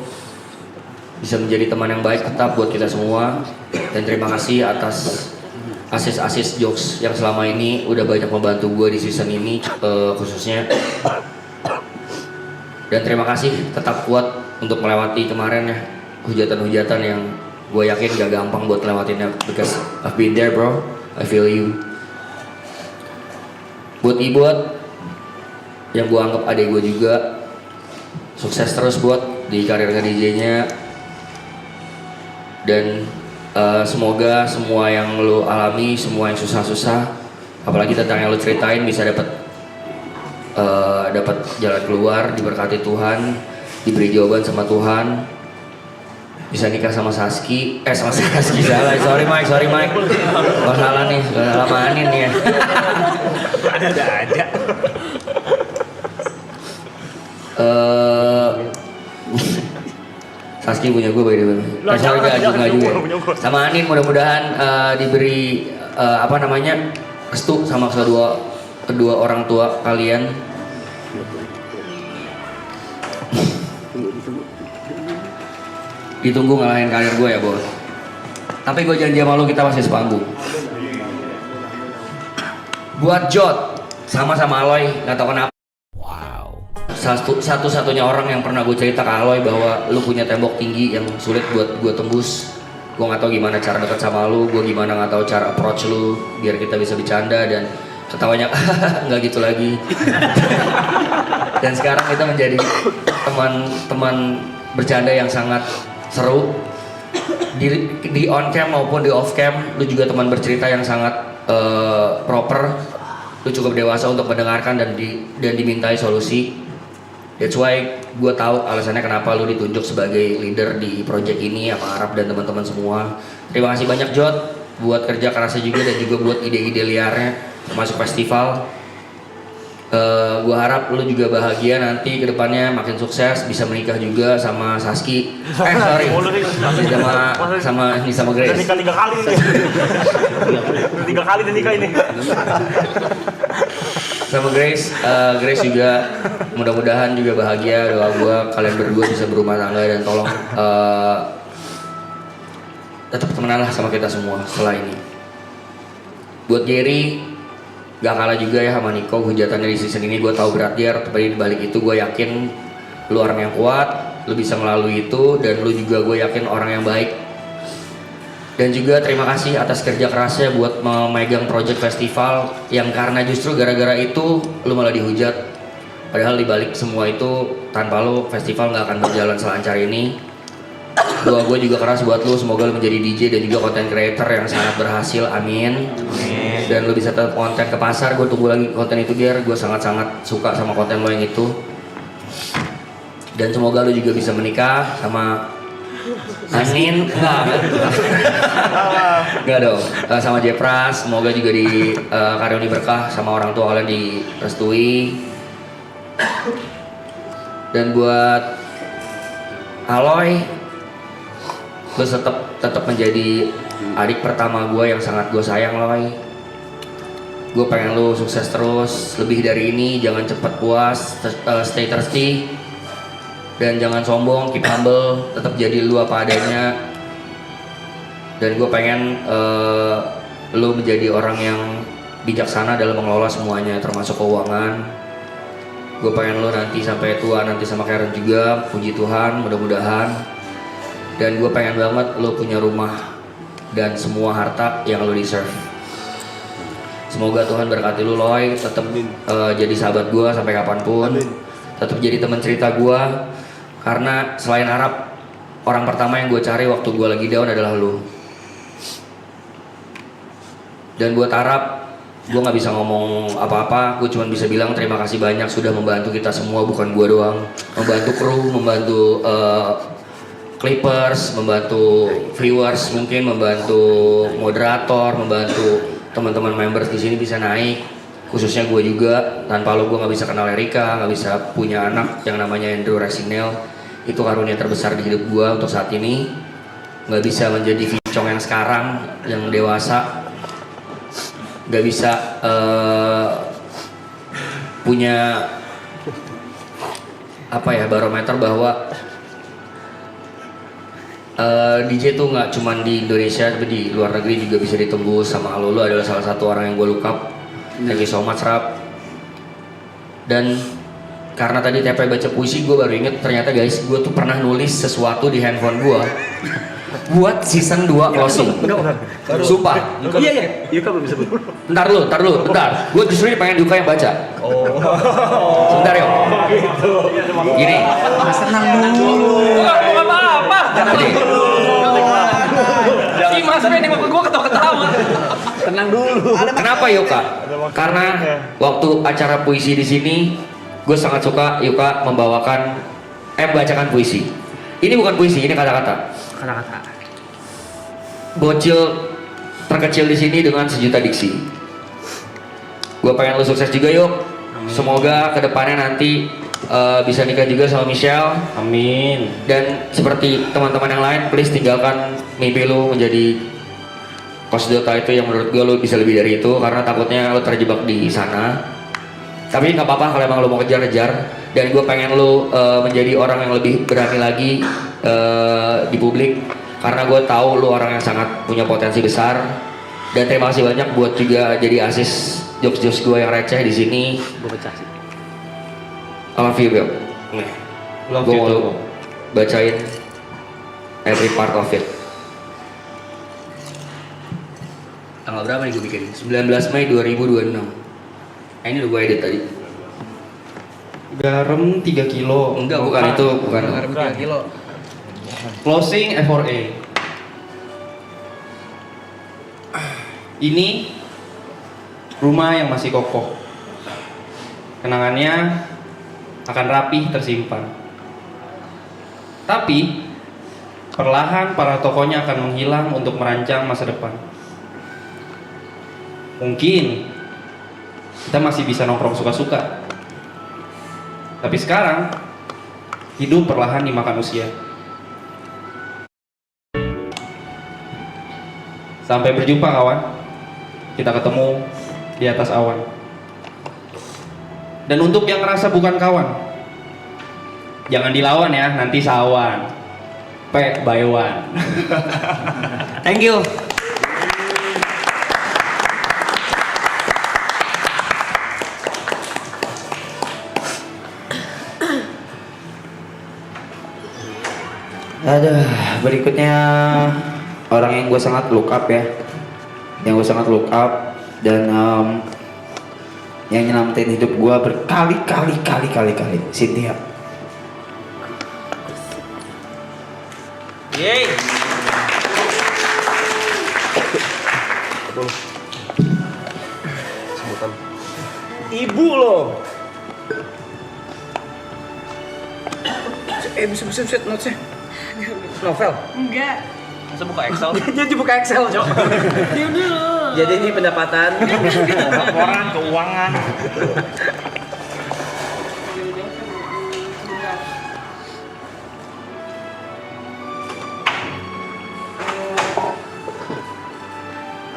bisa menjadi teman yang baik tetap buat kita semua. Dan terima kasih atas asis jokes yang selama ini udah banyak membantu gue di season ini khususnya. Dan terima kasih, tetap kuat untuk melewati kemarin ya, hujatan-hujatan yang gue yakin gak gampang buat lewatinnya, because I've been there, bro. I feel you. Buat Ibot yang gue anggap adik gue juga, sukses terus buat di karir DJ-nya. Dan semoga semua yang lo alami, semua yang susah-susah, apalagi tentang yang lo ceritain, bisa dapat jalan keluar, diberkati Tuhan, diberi jawaban sama Tuhan, bisa nikah sama Saski, salah, sorry Mike, oh salah nih, salah manin ya. Ada aja. Saski punya gue by the way. Sorry nggak juga. Sama Anin mudah-mudahan diberi restu sama kedua orang tua kalian. Ditunggu ngalahin karir gue ya, bos. Tapi gue janji sama lu, kita masih sepanggung. Buat Jot sama Aloy, nggak tahu kenapa. Satu-satunya orang yang pernah gue cerita ke Aloy bahwa lu punya tembok tinggi yang sulit buat gue tembus. Gue nggak tahu gimana cara deket sama lu, gue gimana nggak tahu cara approach lu biar kita bisa bercanda dan ketawanya nggak gitu lagi. Dan sekarang kita menjadi teman bercanda yang sangat seru di on cam maupun di off cam. Lu juga teman bercerita yang sangat proper. Lu cukup dewasa untuk mendengarkan dan dimintai solusi. That's why gue tahu alasannya kenapa lu ditunjuk sebagai leader di project ini sama Arab dan teman-teman semua. Terima kasih banyak Jot buat kerja kerasnya juga dan juga buat ide-ide liarnya termasuk festival. Gue harap lu juga bahagia nanti ke depannya, makin sukses, bisa menikah juga sama Saski. Sama Grace. Udah nikah 3 kali nih. 3 kali udah nikah ini. Sama Grace juga mudah-mudahan juga bahagia. Doa gue kalian berdua bisa berumah tangga dan tolong tetap temenan lah sama kita semua setelah ini. Buat Jerry, gak kalah juga ya sama Nico hujatannya di season ini. Gue tahu berat dia, tapi dibalik itu gue yakin lu orang yang kuat, lu bisa melalui itu, dan lu juga gue yakin orang yang baik. Dan juga terima kasih atas kerja kerasnya buat memegang project festival yang karena justru gara-gara itu lu malah dihujat. Padahal dibalik semua itu tanpa lu festival nggak akan berjalan selancar ini. Doa gue juga keras buat lu, semoga lu menjadi DJ dan juga content creator yang sangat berhasil, amin. Dan lu bisa tetap konten ke pasar. Gue tunggu lagi konten itu biar gue sangat-sangat suka sama konten lo yang itu. Dan semoga lu juga bisa menikah sama Anin, enggak dong, sama Jepras. Semoga juga di karuniai berkah sama orang tua kalian direstui. Dan buat Aloy, lu tetap menjadi adik pertama gue yang sangat gue sayang, Loy. Gue pengen lu sukses terus, lebih dari ini, jangan cepat puas, stay thirsty, dan jangan sombong, keep humble, tetap jadi lu apa adanya. Dan gue pengen lu menjadi orang yang bijaksana dalam mengelola semuanya, termasuk keuangan. Gue pengen lu nanti sampai tua nanti sama Karen juga, puji Tuhan, mudah-mudahan. Dan gue pengen banget lu punya rumah dan semua harta yang lu deserve. Semoga Tuhan berkati lu Loy, tetap jadi sahabat gue sampai kapanpun. Tetap jadi teman cerita gue, karena selain Arab, orang pertama yang gue cari waktu gue lagi down adalah lu. Dan buat Arab, gue nggak bisa ngomong apa-apa, gue cuma bisa bilang terima kasih banyak sudah membantu kita semua, bukan gue doang. Membantu kru, membantu clippers, membantu viewers, mungkin membantu moderator, membantu teman-teman members di sini bisa naik, khususnya gue juga. Tanpa lo gue nggak bisa kenal Erika, nggak bisa punya anak yang namanya Andrew Resinel. Itu karunia terbesar di hidup gue untuk saat ini. Nggak bisa menjadi Vicong yang sekarang, yang dewasa. Nggak bisa punya apa ya, barometer bahwa DJ tuh nggak cuma di Indonesia tapi di luar negeri juga bisa ditembus. Sama lo adalah salah satu orang yang gue look up. Thank you so much Rap. Dan karena tadi TP baca puisi, gue baru inget ternyata guys, gue tuh pernah nulis sesuatu di handphone gue buat season 2 closing. Sumpah. Iya. Yuka belum disebut. Bentar lu. Gue justru pengen Yuka yang baca. Sebentar yuk. Gini. Senang dulu. Bukan apa-apa. Si Mas Ben yang gue ketawa-ketawa. Tenang dulu. Kenapa Yuka? Karena waktu acara puisi di sini, gue sangat suka Yuka membacakan puisi. Ini bukan puisi, ini kata-kata. Bocil terkecil di sini dengan sejuta diksi. Gue pengen lu sukses juga yuk. Semoga kedepannya nanti bisa nikah juga sama Michelle. Amin. Dan seperti teman-teman yang lain, please tinggalkan mimpi lu menjadi Coach Dota itu yang menurut gue lu bisa lebih dari itu, karena takutnya lu terjebak di sana. Tapi nggak apa-apa kalau emang lu mau kejar-kejar. Dan gue pengen lu menjadi orang yang lebih berani lagi di publik, karena gue tahu lu orang yang sangat punya potensi besar. Dan terima kasih banyak buat juga jadi asis jokes gue yang receh di sini. Gue pecah sih. I love you, bro. Love Gue you mau too. bacain every part of it. Tanggal berapa nih gue bikin? 19 Mei 2026. Ini udah gue edit tadi. Garam 3 kilo. Enggak, bukan itu, bukan. Garam 3 kilo. Closing F4A. Ini rumah yang masih kokoh. Kenangannya akan rapih tersimpan. Tapi perlahan para tokohnya akan menghilang untuk merancang masa depan. Mungkin kita masih bisa nongkrong suka-suka. Tapi sekarang hidup perlahan dimakan usia. Sampai berjumpa kawan. Kita ketemu di atas awan. Dan untuk yang ngerasa bukan kawan, jangan dilawan ya, nanti sawan. By one. Thank you. Aduh, berikutnya orang yang gue sangat look up ya, dan yang nyelamatin hidup gue berkali-kali, Cynthia. Yeay. Ibu loh. Bisa notes-nya. Novel. Enggak. Masa buka Excel? Jadi buka Excel, Cok. Diam dulu. Jadi ini pendapatan. Laporan keuangan.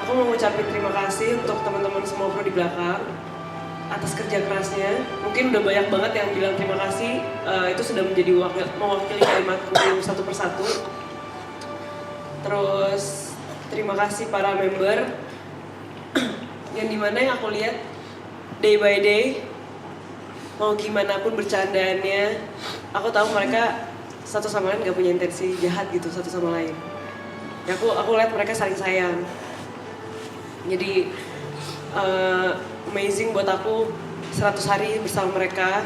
Aku mau ngucapin terima kasih untuk teman-teman semua kru di belakang atas kerja kerasnya. Mungkin udah banyak banget yang bilang terima kasih, itu sudah menjadi mewakili kalimatku satu persatu. Terus terima kasih para member yang dimana yang aku lihat day by day, mau gimana pun bercandaannya, aku tahu mereka satu sama lain gak punya intensi jahat gitu satu sama lain. Ya aku lihat mereka saling sayang. Jadi amazing buat aku 100 hari bersama mereka,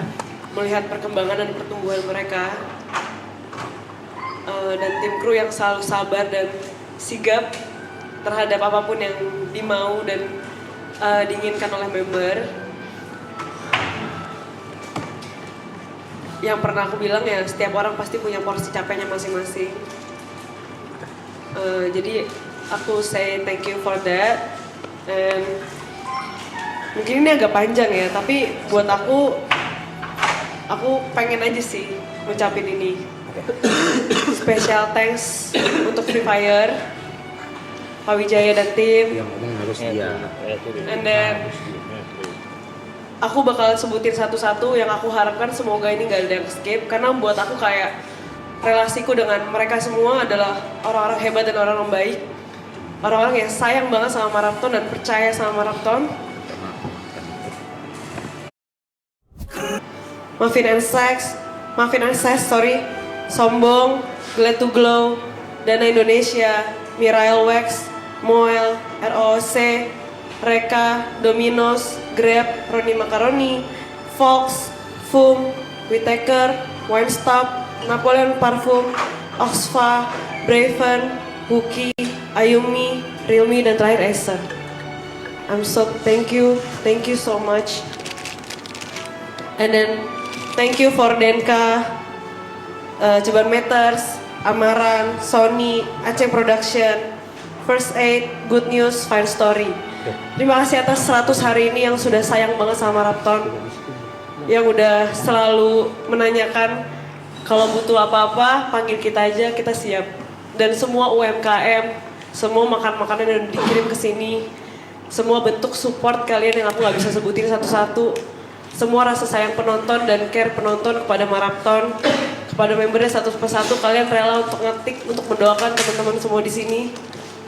melihat perkembangan dan pertumbuhan mereka, dan tim kru yang selalu sabar dan sigap terhadap apapun yang dimau dan diinginkan oleh member. Yang pernah aku bilang ya, setiap orang pasti punya porsi capeknya masing-masing. Jadi aku say thank you for that. And mungkin ini agak panjang ya, tapi buat aku pengen aja sih ngucapin ini. Special thanks untuk Free Fire, Pak Wijaya dan tim. And then aku bakal sebutin satu-satu yang aku harapkan, semoga ini gak ada yang skip. Karena buat aku kayak relasiku dengan mereka semua adalah orang-orang hebat dan orang-orang baik. Orang-orang yang sayang banget sama Marathon dan percaya sama Marathon. Muffin and Sex, Sombong, Glad to Glow, Dana Indonesia, Mirail Wax, Moel, ROC, Reka, Domino's, Grab, Roni Macaroni, Fox, Fum, Whittaker, Wine Stop, Napoleon Parfum, Oxfa, Braven, Buki, Ayumi, Realme, dan terakhir Acer. I'm so thank you so much. And then thank you for Denka, Ceban Meters, Amaran, Sony, Aceh Production, First Aid, Good News, Fire Story. Terima kasih atas 100 hari ini yang sudah sayang banget sama Marathon, yang udah selalu menanyakan kalau butuh apa-apa panggil kita aja, kita siap. Dan semua UMKM, semua makan-makanan yang dikirim ke sini, semua bentuk support kalian yang aku nggak bisa sebutin satu-satu, semua rasa sayang penonton dan care penonton kepada Marathon, kepada membernya satu persatu, kalian rela untuk ngetik, untuk mendoakan teman-teman semua di sini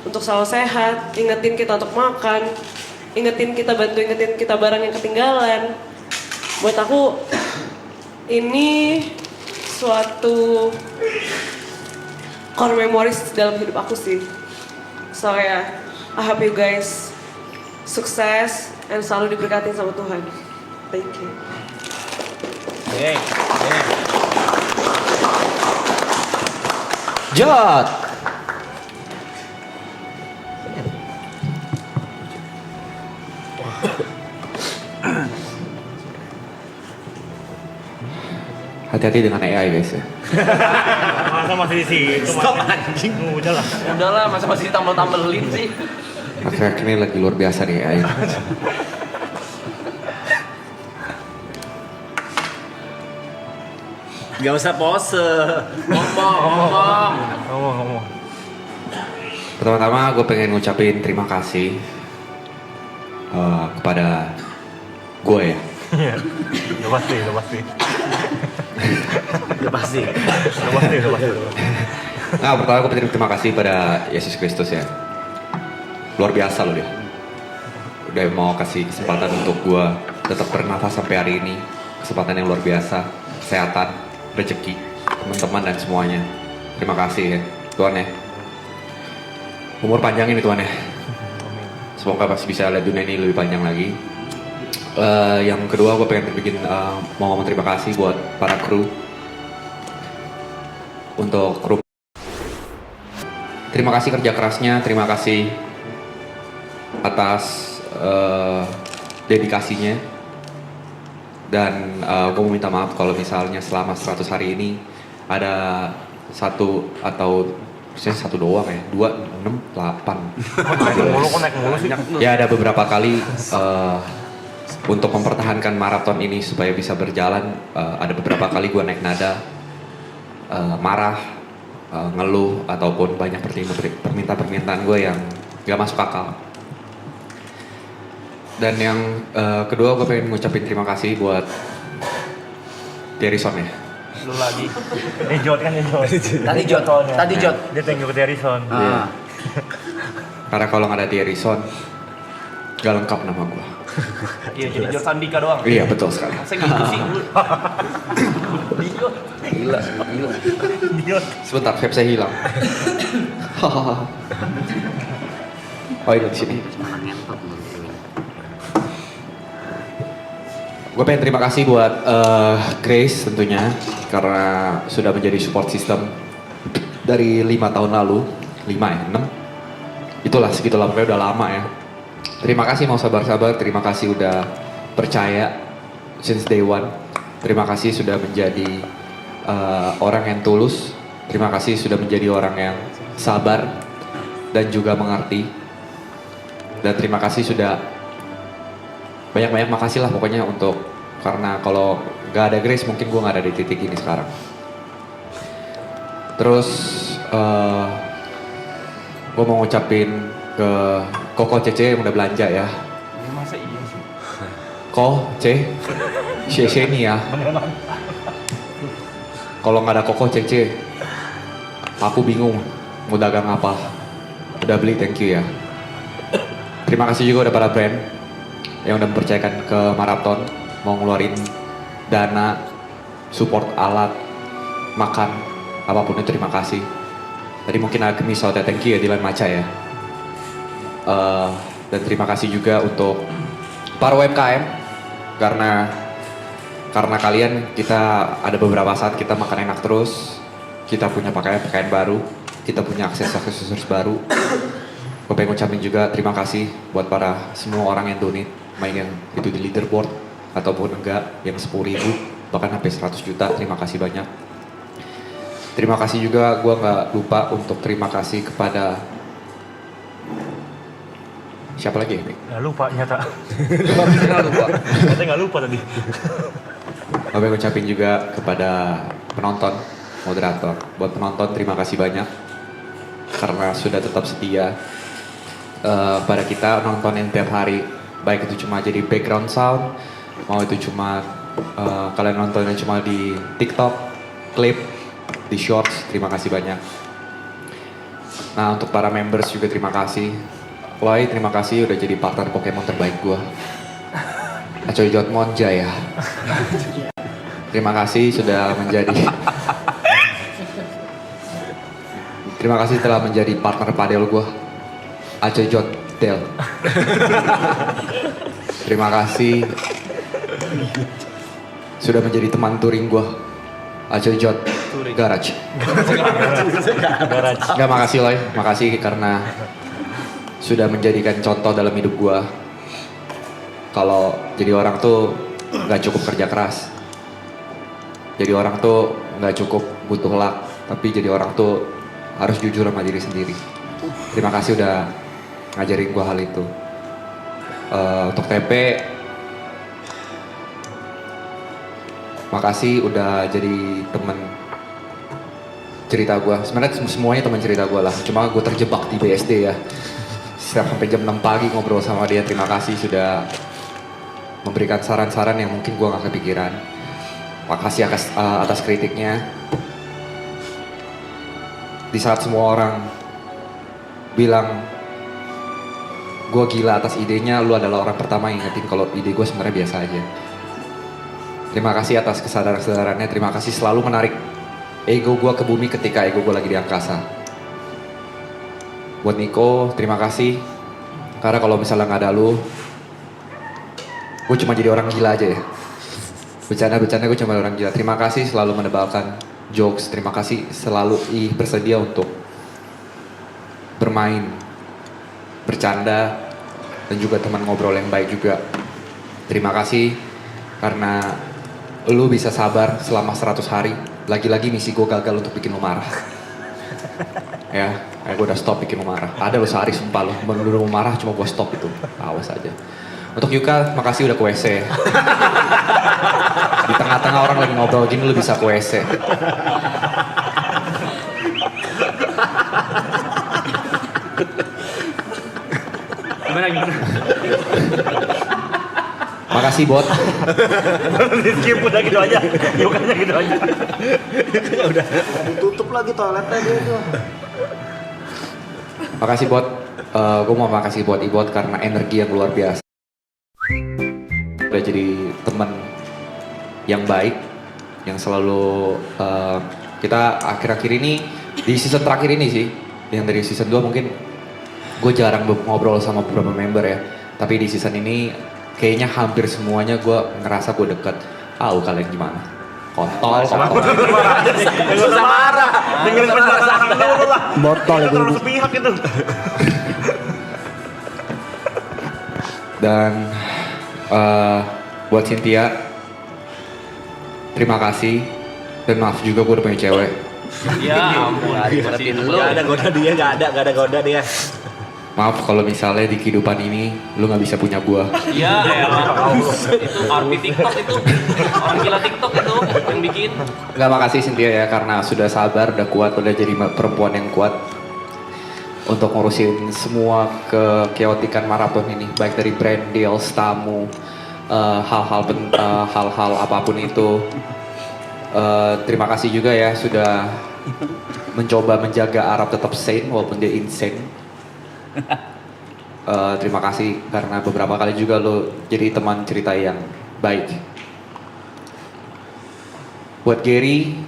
untuk selalu sehat, ingetin kita untuk makan, ingetin kita barang yang ketinggalan. Buat aku ini suatu core memories dalam hidup aku sih. So ya, I hope you guys sukses dan selalu diberkatin sama Tuhan. Thank you. Jot. Hati-hati dengan AI guys ya. Masa masih di situ? Stop anjing. Udahlah. Udahlah, masa masih ditambel-tambelin sih. Akhir-akhir ini lagi luar biasa nih AI. Gak usah pose. Ngomong. Pertama-tama gue pengen ngucapin terima kasih kepada gue ya. Udah pasti. Nah, pertama gue pengen terima kasih pada Yesus Kristus ya. Luar biasa loh dia. Udah mau kasih kesempatan untuk gue tetap bernafas sampai hari ini. Kesempatan yang luar biasa, kesehatan, rezeki, teman-teman dan semuanya. Terima kasih ya Tuhan ya. Umur panjang ini Tuhan ya. Semoga pasti bisa lihat dunia ini lebih panjang lagi. Yang kedua gue pengen mau ngomong terima kasih buat para kru. Untuk kru, terima kasih kerja kerasnya, terima kasih atas dedikasinya. Dan gue mau minta maaf kalau misalnya selama 100 hari ini ada satu atau satu doang ya, 2, 6, 8. Ya ada beberapa kali untuk mempertahankan maraton ini supaya bisa berjalan, ada beberapa kali gue naik nada, marah, ngeluh, ataupun banyak permintaan gue yang gak masuk akal. Dan yang kedua gue pengen ngucapin terima kasih buat Terison ya. Lu lagi. Jod kan Jod. Tadi Jod. Dia thank you ke Terison. Iya. Karena kalau nggak ada Terison, gak lengkap nama gue. Iya, jadi Jod Sandika doang. Iya betul sekali. Masa gitu sih? Gila. Sebentar, vape saya hilang. Oh ini di sini. Gue pengen terima kasih buat Grace tentunya karena sudah menjadi support system dari 5 tahun lalu, 5 ya, 6. Itulah segitulah pokoknya udah lama ya. Terima kasih mau sabar-sabar, terima kasih udah percaya since day one. Terima kasih sudah menjadi orang yang tulus. Terima kasih sudah menjadi orang yang sabar dan juga mengerti. Dan terima kasih sudah banyak-banyak makasih lah pokoknya untuk karena kalau gak ada Grace mungkin gue gak ada di titik ini sekarang. Terus gue mau ngucapin ke Koko Cece yang udah belanja ya. Masa iya sih? Ko Cece nih ya. Kalau nggak ada Koko Cece, aku bingung mau dagang apa. Udah beli, thank you ya. Terima kasih juga udah para brand yang udah mempercayakan ke Marathon mau ngeluarin dana, support alat, makan, apapun itu terima kasih. Tadi mungkin agak misal ya, thank you ya Dilan Maca ya. Dan terima kasih juga untuk para UMKM karena kalian kita ada beberapa saat kita makan enak terus, kita punya pakaian baru, kita punya aksesoris baru. Gue pengen ngucapin juga terima kasih buat para semua orang yang donate, main yang itu di leaderboard ataupun enggak, yang 10.000 bahkan sampai 100 juta, terima kasih banyak. Terima kasih juga gue nggak lupa untuk terima kasih kepada siapa lagi ini? Nggak lupa nyata. lupa. Ternyata nggak lupa tadi. Gue pengen ngucapin juga kepada penonton, moderator. Buat penonton terima kasih banyak karena sudah tetap setia pada kita nontonin tiap hari. Baik itu cuma jadi background sound, mau itu cuma kalian nontonnya cuma di TikTok, klip, di shorts, terima kasih banyak. Nah untuk para members juga terima kasih. Wai terima kasih udah jadi partner Pokemon terbaik gua. Acoy Jotmon Jaya. Terima kasih sudah menjadi terima kasih telah menjadi partner padel gua. Acoy Jot Del. Terima kasih sudah menjadi teman touring gua. Acoy Jot Garage. Enggak, makasih Loy, makasih karena sudah menjadikan contoh dalam hidup gua. Kalau jadi orang tuh nggak cukup kerja keras. Jadi orang tuh nggak cukup butuh luck, tapi jadi orang tuh harus jujur sama diri sendiri. Terima kasih udah ngajarin gua hal itu. Untuk TP, makasih udah jadi temen cerita gua. Sebenarnya semuanya teman cerita gua lah. Cuma gua terjebak di BSD ya. Setiap sampai jam 6 pagi ngobrol sama dia. Terima kasih sudah memberikan saran-saran yang mungkin gue gak kepikiran. Makasih atas kritiknya. Di saat semua orang bilang gue gila atas idenya, lu adalah orang pertama yang ingetin kalau ide gue sebenarnya biasa aja. Terima kasih atas kesadaran-kesadarannya. Terima kasih selalu menarik ego gue ke bumi ketika ego gue lagi di angkasa. Buat Niko, terima kasih. Karena kalau misalnya nggak ada lu, gue cuma jadi orang gila aja ya. Bercanda gue cuma orang gila. Terima kasih selalu menebalkan jokes. Terima kasih selalu bersedia untuk bermain, bercanda, dan juga teman ngobrol yang baik juga. Terima kasih karena lu bisa sabar selama 100 hari. Lagi-lagi misi gue gagal untuk bikin lu marah. Ya, gue udah stop bikin lu marah. Ada lu sehari sumpah lu, bener-bener mau marah cuma gue stop itu. Awas aja. Untuk Yuka, makasih udah ke WC. Di tengah-tengah orang lagi ngobrol gini lu bisa ke WC. Gimana? Makasih Bot. Di skip udah gitu aja. Yukanya gitu aja. Ditutup lagi toiletnya dia tuh. Makasih Bot. Gue mau makasih buat Ibot karena energi yang luar biasa. Udah jadi teman yang baik, yang selalu kita akhir-akhir ini di season terakhir ini sih, yang dari season 2 mungkin gue jarang ngobrol sama beberapa member ya, tapi di season ini kayaknya hampir semuanya gue ngerasa gue deket. Tahu kalian gimana? Kontol. Gak usah marah. Dengerin penjelasan dulu lah. Botol itu. Terlalu sepihak itu. Dan buat Cynthia, terima kasih dan maaf juga gue udah punya cewek. Ya ampun. Gak ada goda dia, gak ada goda dia. Maaf kalau misalnya di kehidupan ini lu nggak bisa punya gue. Iya, itu arti TikTok itu. Orang gila TikTok itu yang bikin. Nggak, makasih Cynthia ya karena sudah sabar, udah kuat, udah jadi perempuan yang kuat untuk ngurusin semua kekeotikan maraton ini, baik dari brand deals, tamu, hal-hal apapun itu. Terima kasih juga ya sudah mencoba menjaga Arab tetap sane walaupun dia insane. Terima kasih karena beberapa kali juga lo jadi teman cerita yang baik. Buat Gary,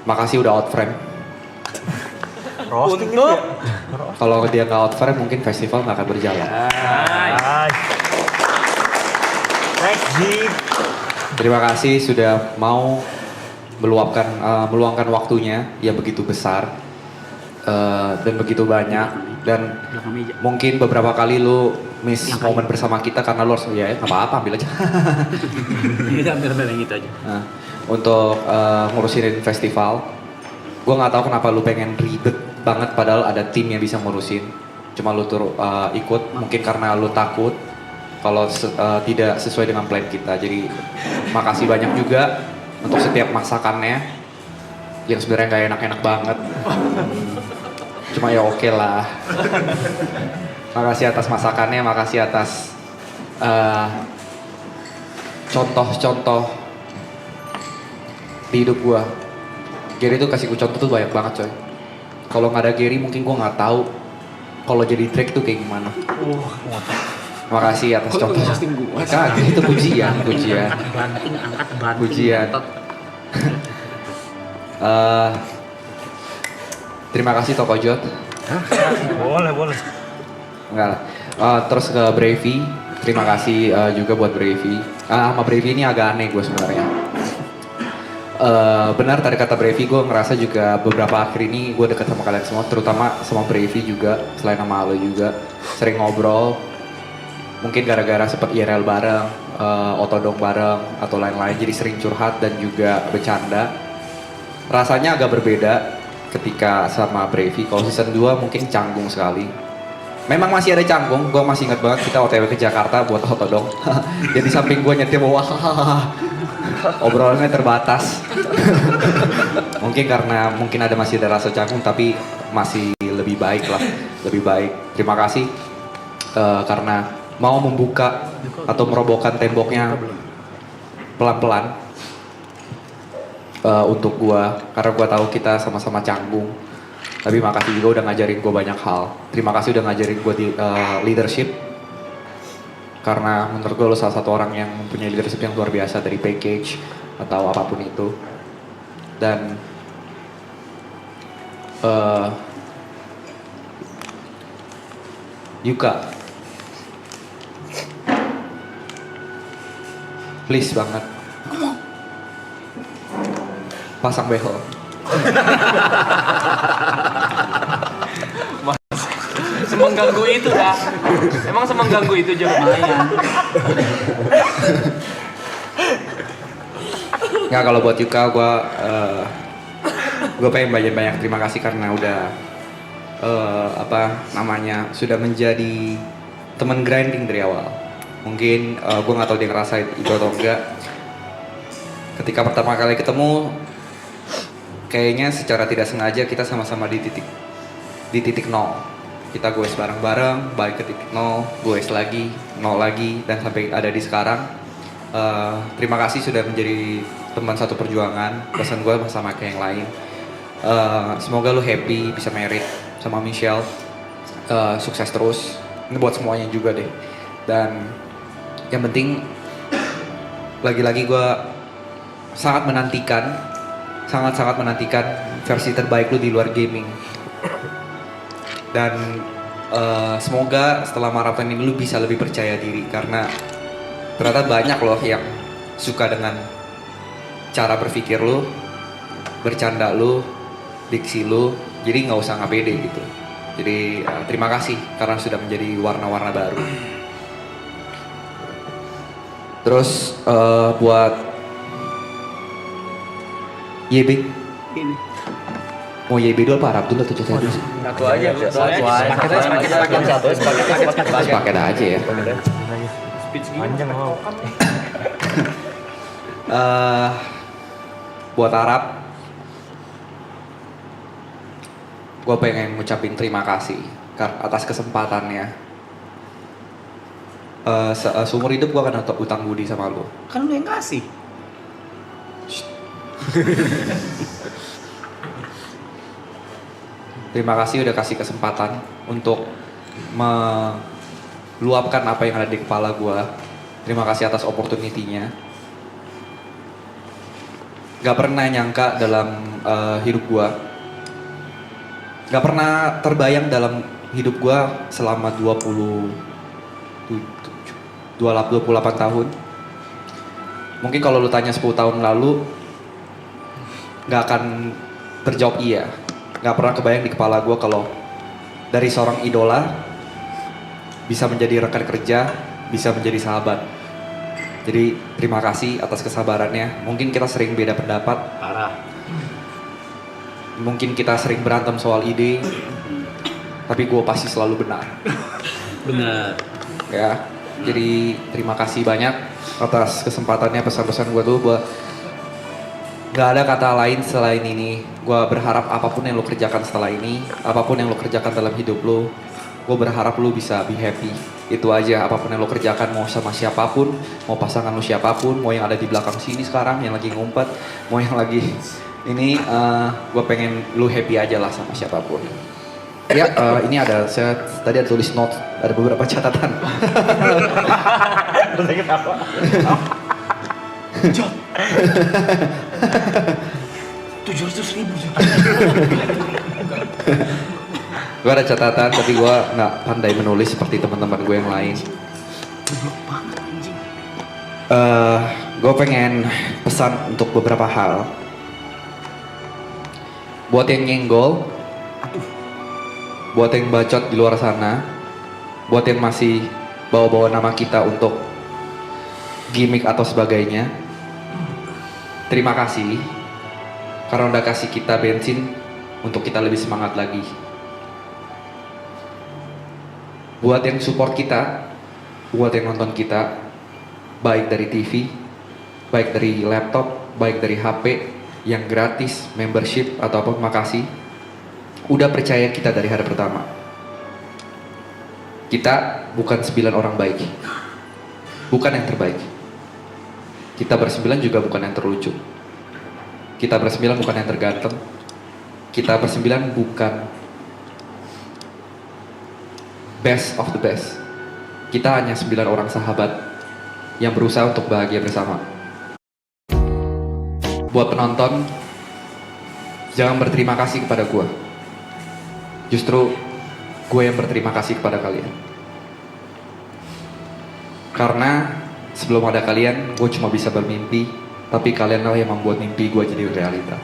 makasih udah out frame. Untuk Kalau dia nggak out frame mungkin festival nggak akan berjalan. Next G. Terima kasih sudah mau meluangkan waktunya yang begitu besar dan begitu banyak, dan mungkin beberapa kali lu miss momen bersama kita karena lu harus ya nggak apa-apa ambil aja. Ambil yang itu aja. Nah, untuk ngurusin festival, gue nggak tahu kenapa lu pengen ribet banget padahal ada tim yang bisa ngurusin. Cuma lu ikut mungkin karena lu takut kalau tidak sesuai dengan plan kita. Jadi makasih banyak juga untuk setiap masakannya yang sebenarnya nggak enak-enak banget. Cuma ya oke lah. Makasih atas masakannya, makasih atas contoh-contoh di hidup gua. Gary tuh kasih gue contoh tuh banyak banget coy. Kalau nggak ada Gary mungkin gua nggak tahu kalau jadi Drake tuh kayak gimana. Makasih atas contoh. Kagak itu pujian. Pujian. Terima kasih Toko Jot. Boleh. Enggak lah. Terus ke Bravey, terima kasih juga buat Bravey. Sama Bravey ini agak aneh gue sebenarnya. Benar tadi kata Bravey, gue ngerasa juga beberapa akhir ini gue dekat sama kalian semua, terutama sama Bravey juga, selain sama lo juga. Sering ngobrol, mungkin gara-gara sempat IRL bareng, otodong bareng, atau lain-lain, jadi sering curhat dan juga bercanda. Rasanya agak berbeda ketika sama Bravey. Kalau season 2 mungkin canggung sekali. Memang masih ada canggung, gue masih ingat banget kita OTW ke Jakarta buat otodong. Jadi samping gue nyetir wah, obrolannya terbatas. Mungkin karena masih ada rasa canggung, tapi masih lebih baik lah, lebih baik. Terima kasih karena mau membuka atau merobohkan temboknya pelan-pelan. Untuk gua, karena gua tahu kita sama-sama canggung. Tapi makasih juga udah ngajarin gua banyak hal. Terima kasih udah ngajarin gua di leadership. Karena menurut gua lo salah satu orang yang mempunyai leadership yang luar biasa dari package atau apapun itu. Dan Yuka, please banget pasang behel. Semengganggu itu dah. Emang semengganggu itu juga lumayan. Nggak, kalau buat Yuka gue pengen banyak terima kasih karena udah sudah menjadi teman grinding dari awal. Mungkin gue nggak tahu dia ngerasain itu atau enggak. Ketika pertama kali ketemu, kayaknya secara tidak sengaja kita sama-sama di titik nol. kita goes bareng-bareng, balik ke titik nol, goes lagi, nol lagi, dan sampai ada di sekarang. Terima kasih sudah menjadi teman satu perjuangan. Pesan gue sama kayak yang lain. Semoga lu happy, bisa married sama Michelle. Sukses terus. Ini buat semuanya juga deh. Dan yang penting, lagi-lagi gue sangat-sangat menantikan versi terbaik lu di luar gaming. Dan semoga setelah maraton ini lu bisa lebih percaya diri, karena ternyata banyak loh yang suka dengan cara berpikir lu, bercanda lu, diksi lu, jadi nggak usah nggak pede gitu. Jadi terima kasih karena sudah menjadi warna-warna baru. Terus buat YB, mau YB dulu apa Arab dulu tuh cerita dulu? Satu aja. Paket aja ya. Panjang mau. Buat Arab, gue pengen ngucapin terima kasih atas kesempatannya. Seumur hidup gue akan utang budi sama lo. Kan lu yang kasih. Terima kasih udah kasih kesempatan untuk meluapkan apa yang ada di kepala gue. Terima kasih atas opportunity-nya. Gak pernah nyangka dalam hidup gue, gak pernah terbayang dalam hidup gue selama 28 tahun. Mungkin kalau lu tanya 10 tahun lalu, gak akan terjawab iya. Gak pernah kebayang di kepala gue kalau dari seorang idola bisa menjadi rekan kerja, bisa menjadi sahabat. Jadi terima kasih atas kesabarannya. Mungkin kita sering beda pendapat. Parah. Mungkin kita sering berantem soal ide, tapi gue pasti selalu benar. Benar. Ya, jadi terima kasih banyak atas kesempatannya. Pesan-pesan gue tuh buat gak ada kata lain selain ini. Gue berharap apapun yang lo kerjakan setelah ini, apapun yang lo kerjakan dalam hidup lo, gue berharap lo bisa be happy. Itu aja, apapun yang lo kerjakan, mau sama siapapun, mau pasangan lo siapapun, mau yang ada di belakang sini sekarang, yang lagi ngumpet, mau yang lagi ini, gue pengen lo happy aja lah sama siapapun. Ya, ini ada, saya tadi ada tulis note, ada beberapa catatan. Kenapa? Jod. 700.000 Jod. Gue ada catatan, tapi gue nggak pandai menulis seperti teman-teman gue yang lain. Gue pengen pesan untuk beberapa hal. Buat yang nyenggol, buat yang bacot di luar sana, buat yang masih bawa-bawa nama kita untuk gimmick atau sebagainya, terima kasih karena udah kasih kita bensin untuk kita lebih semangat lagi. Buat yang support kita, buat yang nonton kita, baik dari TV, baik dari laptop, baik dari HP, yang gratis, membership, atau apa, makasih. Udah percaya kita dari hari pertama. Kita bukan 9 orang baik, bukan yang terbaik. Kita bersembilan juga bukan yang terlucu. Kita bersembilan bukan yang terganteng. Kita bersembilan bukan best of the best. Kita hanya 9 orang sahabat yang berusaha untuk bahagia bersama. Buat penonton, jangan berterima kasih kepada gue. Justru gue yang berterima kasih kepada kalian. Karena sebelum ada kalian, gue cuma bisa bermimpi, tapi kalianlah yang membuat mimpi gue jadi realita.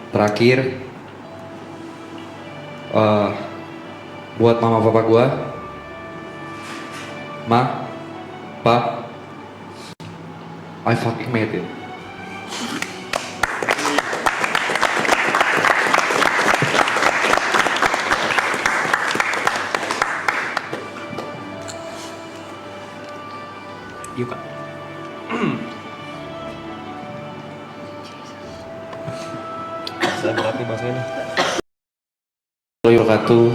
Terakhir, buat mama papa gue, Ma, Pa, I fucking made it. Yuk kak. Saya berat nih bahasanya. wabarakatuh.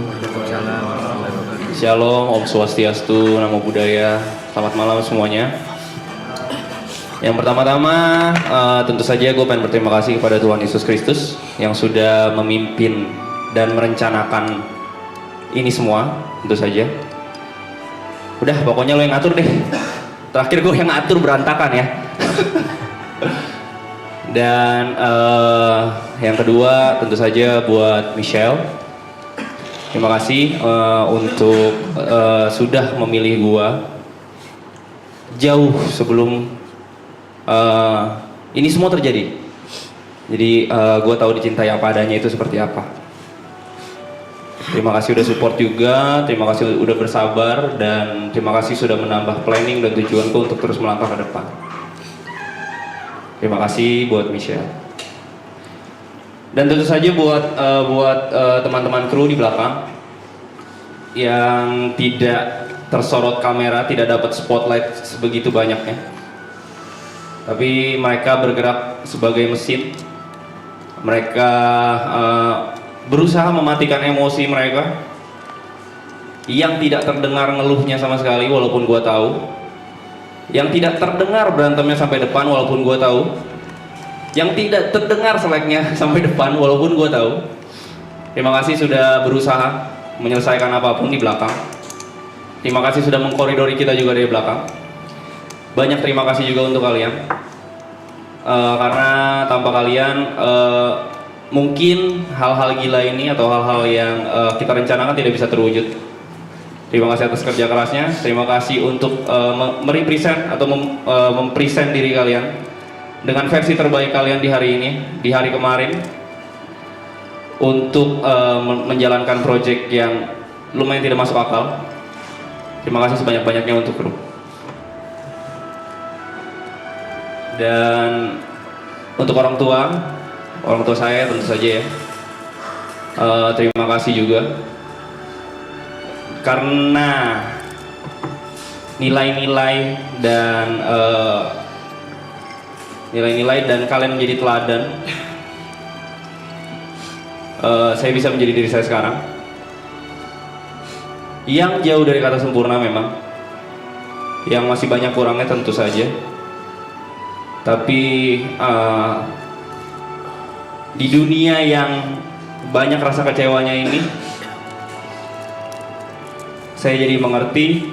Shalom, Om Swastiastu, Namo Buddhaya. Selamat malam semuanya. Yang pertama-tama tentu saja gue pengen berterima kasih kepada Tuhan Yesus Kristus yang sudah memimpin dan merencanakan ini semua, tentu saja. Udah, pokoknya lo yang ngatur deh. Terakhir gue yang ngatur berantakan ya. Dan yang kedua tentu saja buat Michelle. Terima kasih untuk sudah memilih gue jauh sebelum ini semua terjadi. Jadi gue tahu dicintai apa adanya itu seperti apa. Terima kasih udah support juga, terima kasih udah bersabar, dan terima kasih sudah menambah planning dan tujuanku untuk terus melangkah ke depan. Terima kasih buat Michelle. Dan tentu saja buat teman-teman kru di belakang yang tidak tersorot kamera, tidak dapat spotlight sebegitu banyaknya. Tapi mereka bergerak sebagai mesin. Mereka berusaha mematikan emosi mereka yang tidak terdengar ngeluhnya sama sekali, walaupun gua tahu. Yang tidak terdengar berantemnya sampai depan, walaupun gua tahu. Yang tidak terdengar seleknya sampai depan, walaupun gua tahu. Terima kasih sudah berusaha menyelesaikan apapun di belakang. Terima kasih sudah mengkoridori kita juga dari belakang. Banyak terima kasih juga untuk kalian. Karena tanpa kalian mungkin hal-hal gila ini atau hal-hal yang kita rencanakan tidak bisa terwujud. Terima kasih atas kerja kerasnya. Terima kasih untuk merepresent atau mempresent diri kalian dengan versi terbaik kalian di hari ini, di hari kemarin, untuk menjalankan project yang lumayan tidak masuk akal. Terima kasih sebanyak-banyaknya untuk kru. Dan untuk orang tua saya tentu saja ya, terima kasih juga. Karena nilai-nilai dan kalian menjadi teladan, saya bisa menjadi diri saya sekarang yang jauh dari kata sempurna memang, yang masih banyak kurangnya tentu saja. Tapi di dunia yang banyak rasa kecewanya ini, saya jadi mengerti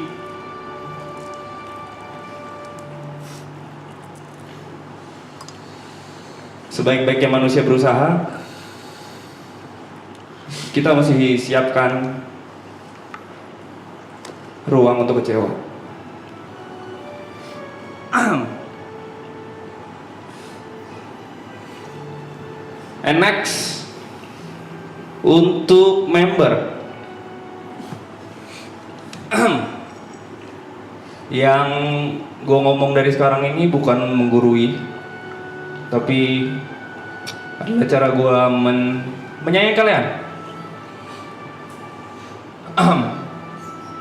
sebaik-baiknya manusia berusaha, kita masih siapkan ruang untuk kecewa. And next, untuk member yang gue ngomong dari sekarang ini bukan menggurui, tapi adalah cara gue menyayangi kalian.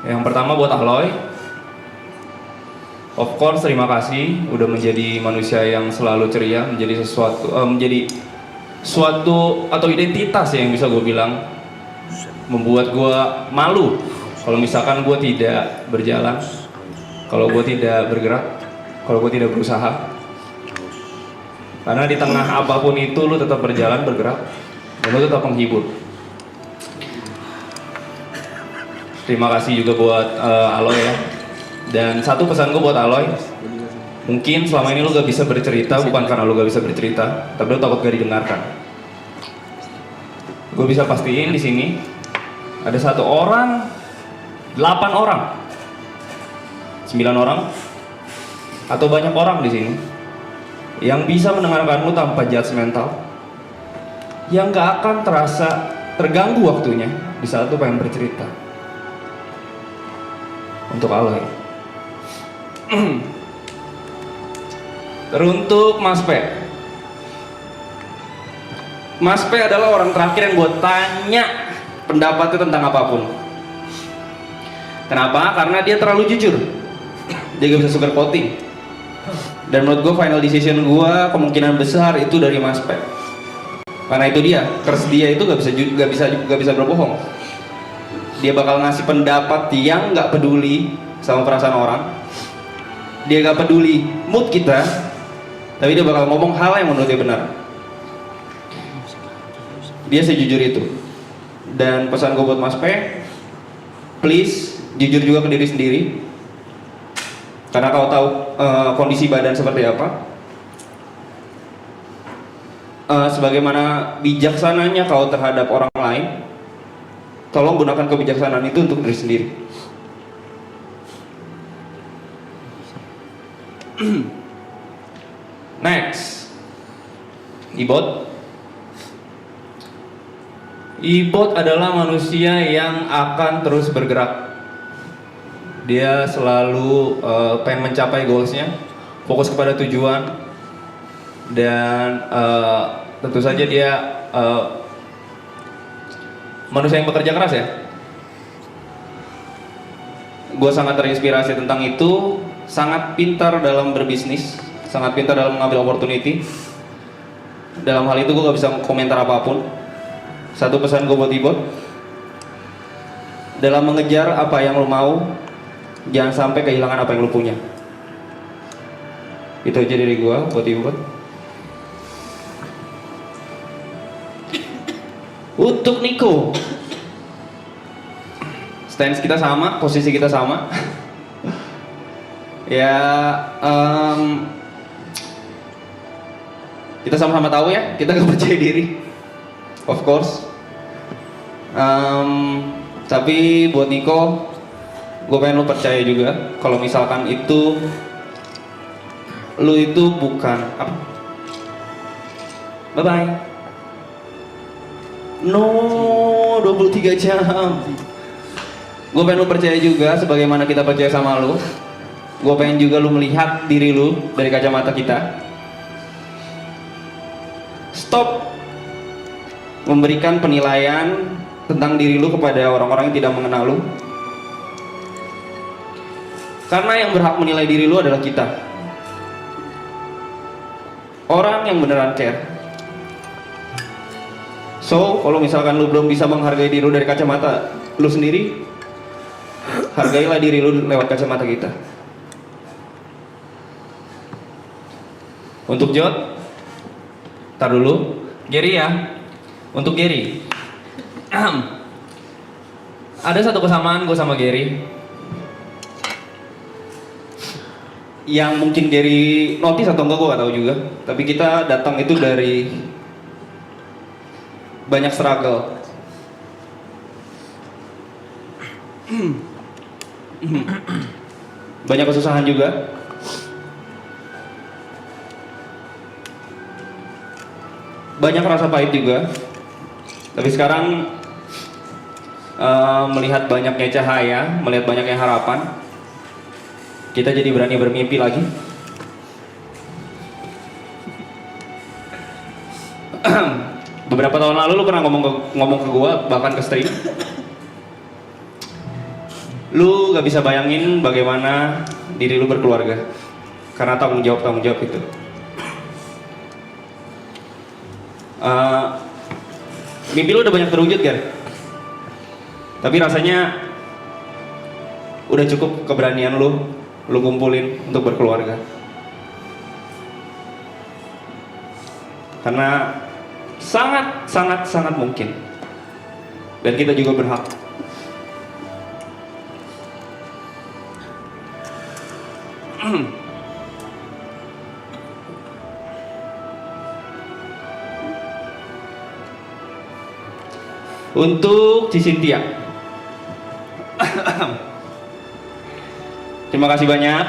Yang pertama buat Aloy, of course terima kasih udah menjadi manusia yang selalu ceria, menjadi suatu atau identitas yang bisa gue bilang membuat gue malu kalau misalkan gue tidak berjalan, kalau gue tidak bergerak, kalau gue tidak berusaha. Karena di tengah apapun itu lu tetap berjalan, bergerak, dan lu tetap menghibur. Terima kasih juga buat Aloy ya. Dan satu pesan gue buat Aloy, mungkin selama ini lu gak bisa bercerita bukan karena lu gak bisa bercerita, tapi lu takut gak didengarkan. Gue bisa pastiin di sini ada 1 orang, 8 orang, 9 orang, atau banyak orang di sini yang bisa mendengarkanmu tanpa judgmental, yang gak akan terasa terganggu waktunya di saat lu pengen bercerita. Untuk Aloy. Teruntuk Mas P. Mas P adalah orang terakhir yang gue tanya pendapatnya tentang apapun. Kenapa? Karena dia terlalu jujur. Dia gak bisa sugar coating. Dan menurut gue final decision gue kemungkinan besar itu dari Mas P. Karena itu dia, curse dia itu gak bisa berbohong. Dia bakal ngasih pendapat yang gak peduli sama perasaan orang. Dia gak peduli mood kita, tapi dia bakal ngomong hal yang menurut dia benar. Dia sejujur itu. Dan pesan gue buat Mas P, please jujur juga ke diri sendiri. Karena kau tahu kondisi badan seperti apa. Sebagaimana bijaksananya kau terhadap orang lain, tolong gunakan kebijaksanaan itu untuk diri sendiri. Next, Ibot. Ibot adalah manusia yang akan terus bergerak. Dia selalu pengen mencapai goalsnya, fokus kepada tujuan, dan tentu saja dia manusia yang bekerja keras ya. Gue sangat terinspirasi tentang itu, sangat pintar dalam berbisnis, sangat pintar dalam mengambil opportunity. Dalam hal itu gue gak bisa komentar apapun. Satu pesan gue buat Ibot, dalam mengejar apa yang lo mau, jangan sampai kehilangan apa yang lo punya. Itu aja dari gue buat Ibot. Untuk Nico, stance kita sama, posisi kita sama. Ya, kita sama-sama tahu ya, kita gak percaya diri, of course. Tapi buat Nico, gue pengen lo percaya juga, kalau misalkan itu, lo itu bukan apa? Bye bye. No, 23 jam. Gue pengen lo percaya juga, sebagaimana kita percaya sama lo. Gue pengen juga lo melihat diri lo dari kacamata kita. Stop memberikan penilaian tentang diri lu kepada orang-orang yang tidak mengenal lu. Karena yang berhak menilai diri lu adalah kita. Orang yang beneran care. So, kalau misalkan lu belum bisa menghargai diri lu dari kacamata lu sendiri, hargailah diri lu lewat kacamata kita. Untuk Jod, tar dulu. Gary ya. Untuk Gary, ada satu kesamaan gue sama Gary yang mungkin Gary notice atau enggak gue gak tahu juga. Tapi kita datang itu dari banyak struggle. Banyak kesusahan juga. Banyak rasa pahit juga. Tapi sekarang melihat banyaknya cahaya, melihat banyaknya harapan, kita jadi berani bermimpi lagi. Beberapa tahun lalu lu pernah ngomong ke gua, bahkan ke stream, lu gak bisa bayangin bagaimana diri lu berkeluarga karena tanggung jawab itu. Mimpi lu udah banyak terwujud kan? Tapi rasanya udah cukup keberanian lu kumpulin untuk berkeluarga. Karena sangat mungkin. Dan kita juga berhak. Untuk Cynthia, terima kasih banyak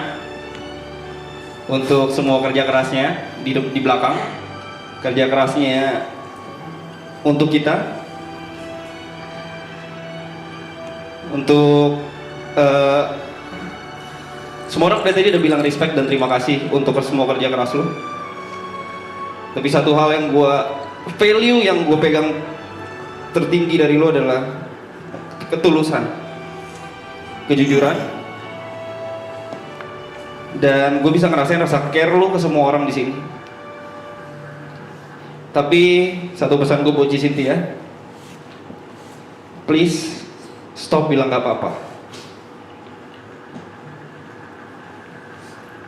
untuk semua kerja kerasnya di belakang, kerja kerasnya untuk kita, untuk semua orang dari tadi udah bilang respect dan terima kasih untuk semua kerja keras lo. Tapi satu hal yang value yang gue pegang tertinggi dari lo adalah ketulusan, kejujuran, dan gue bisa ngerasain rasa care lo ke semua orang di sini. Tapi satu pesan gue buat Cynthia, please stop bilang gak apa-apa.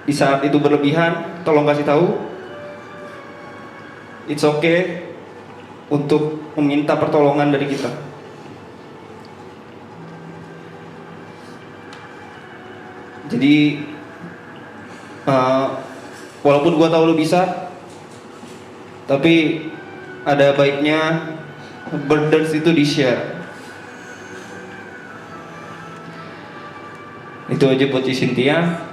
Di saat itu berlebihan, tolong kasih tahu. It's okay untuk meminta pertolongan dari kita. Jadi walaupun gua tahu lu bisa, tapi ada baiknya burdens itu di-share. Itu aja buat Cynthia.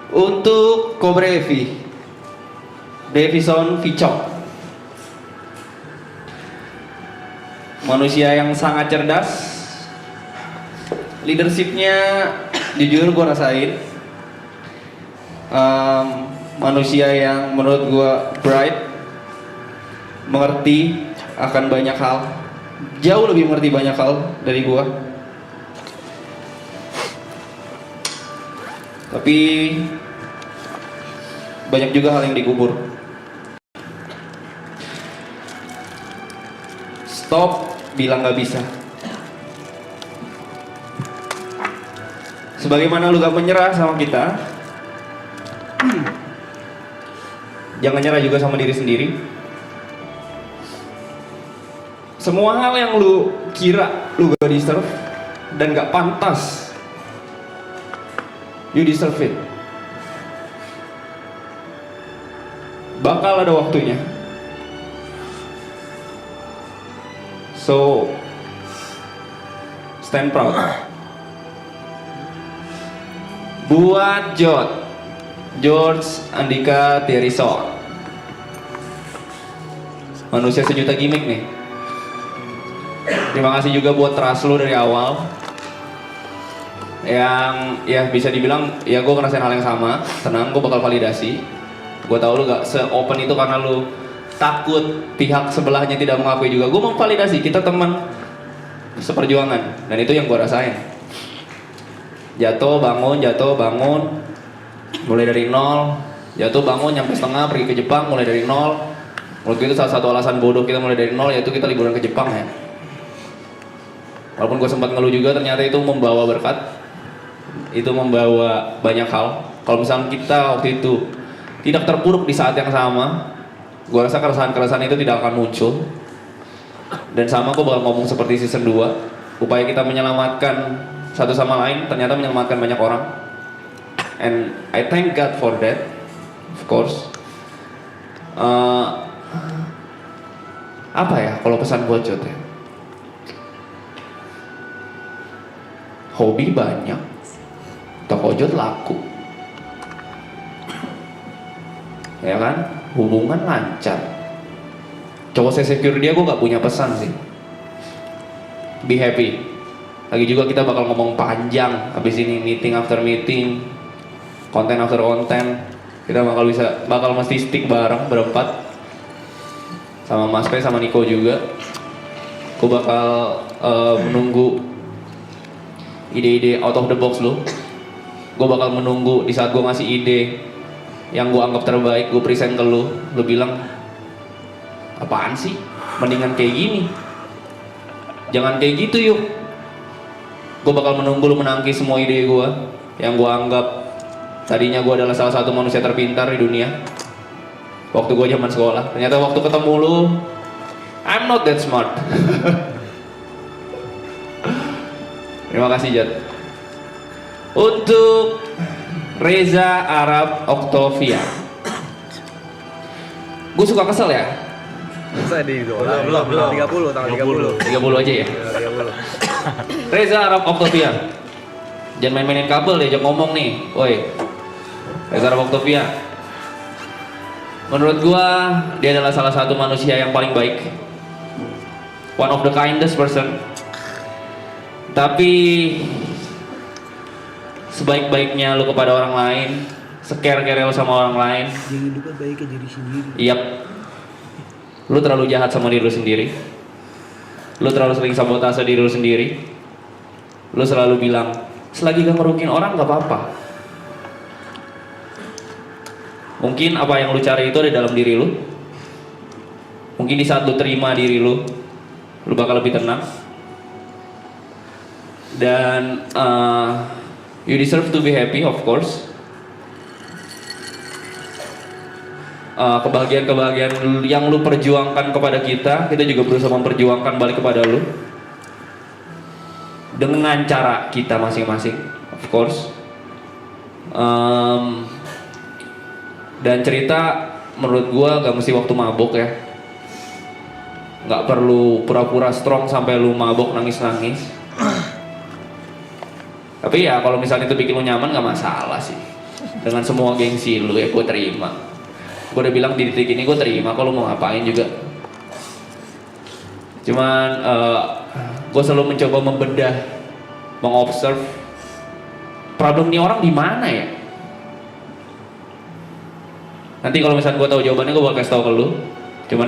Untuk Cobra Evi, Davison Vicok, manusia yang sangat cerdas, leadershipnya jujur gue rasain. Manusia yang menurut gue bright, mengerti akan banyak hal, jauh lebih mengerti banyak hal dari gue. Tapi banyak juga hal yang dikubur. Stop bilang gak bisa. Sebagaimana lu gak menyerah sama kita, jangan nyerah juga sama diri sendiri. Semua hal yang lu kira lu gak deserve dan gak pantas, you deserve it. Bakal ada waktunya. So stand proud. Buat George Andika Thierison, manusia sejuta gimmick nih. Terima kasih juga buat trust lu dari awal. Yang ya bisa dibilang ya gue ngerasain hal yang sama. Tenang, gue bakal validasi. Gue tahu lu gak se-open itu karena lu takut pihak sebelahnya tidak mengakui juga. Gue memvalidasi, kita teman seperjuangan, dan itu yang gue rasain. Jatuh bangun, mulai dari nol. Jatuh bangun nyampe setengah, pergi ke Jepang mulai dari nol. Menurut gue itu salah satu alasan bodoh kita mulai dari nol, yaitu kita liburan ke Jepang ya. Walaupun gue sempat ngeluh juga, ternyata itu membawa berkat, itu membawa banyak hal. Kalau misalnya kita waktu itu tidak terpuruk di saat yang sama, gue rasa keresahan-keresahan itu tidak akan muncul. Dan sama gue bakal ngomong seperti season 2, upaya kita menyelamatkan satu sama lain ternyata menyelamatkan banyak orang. And I thank God for that, of course. Apa ya kalau pesan buat Jot ya? Hobi banyak, toko Jot laku, ya kan? Hubungan lancar. Cowok saya secure dia, gue gak punya pesan sih. Be happy. Lagi juga kita bakal ngomong panjang habis ini, meeting after meeting, konten after konten. Kita bakal mesti stick bareng berempat, sama Mas P sama Niko juga. Gue bakal menunggu ide-ide out of the box lo. Gue bakal menunggu di saat gue ngasih ide yang gue anggap terbaik, gue present ke lu bilang apaan sih, mendingan kayak gini, jangan kayak gitu yuk. Gue bakal menunggu lu menangkis semua ide gue yang gue anggap tadinya gue adalah salah satu manusia terpintar di dunia waktu gue zaman sekolah. Ternyata waktu ketemu lu, I'm not that smart. Terima kasih Jad. Untuk Reza Arab Octavia, gue suka kesel ya. Belum 30 tanggal 30 aja ya. 30. Reza Arab Octavia, jangan main-mainin kabel deh, jangan ngomong nih. Woi, Reza Arab Octavia, menurut gua dia adalah salah satu manusia yang paling baik, one of the kindest person. Tapi sebaik-baiknya lu kepada orang lain, sekere-kere lu sama orang lain, Jangan lupa baik ke diri sendiri. Yap, lu terlalu jahat sama diri lu sendiri. Lu terlalu sering sabotase diri lu sendiri. Lu selalu bilang, selagi gak ngerugiin orang gak apa-apa. Mungkin apa yang lu cari itu ada dalam diri lu. Mungkin di saat lu terima diri lu bakal lebih tenang. Dan you deserve to be happy, of course. Kebahagiaan-kebahagiaan yang lu perjuangkan kepada kita juga berusaha memperjuangkan balik kepada lu dengan cara kita masing-masing, of course. Dan cerita menurut gua gak mesti waktu mabok ya, gak perlu pura-pura strong sampai lu mabok nangis-nangis. Tapi ya kalau misalnya itu bikin lu nyaman gak masalah sih. Dengan semua gengsi lu ya gue terima. Gue udah bilang di titik ini gue terima, kalau mau ngapain juga. Cuman gue selalu mencoba membedah, mengobserve problem nih orang di mana ya. Nanti kalau misalnya gue tahu jawabannya gue bakal kasih tahu ke lu. Cuman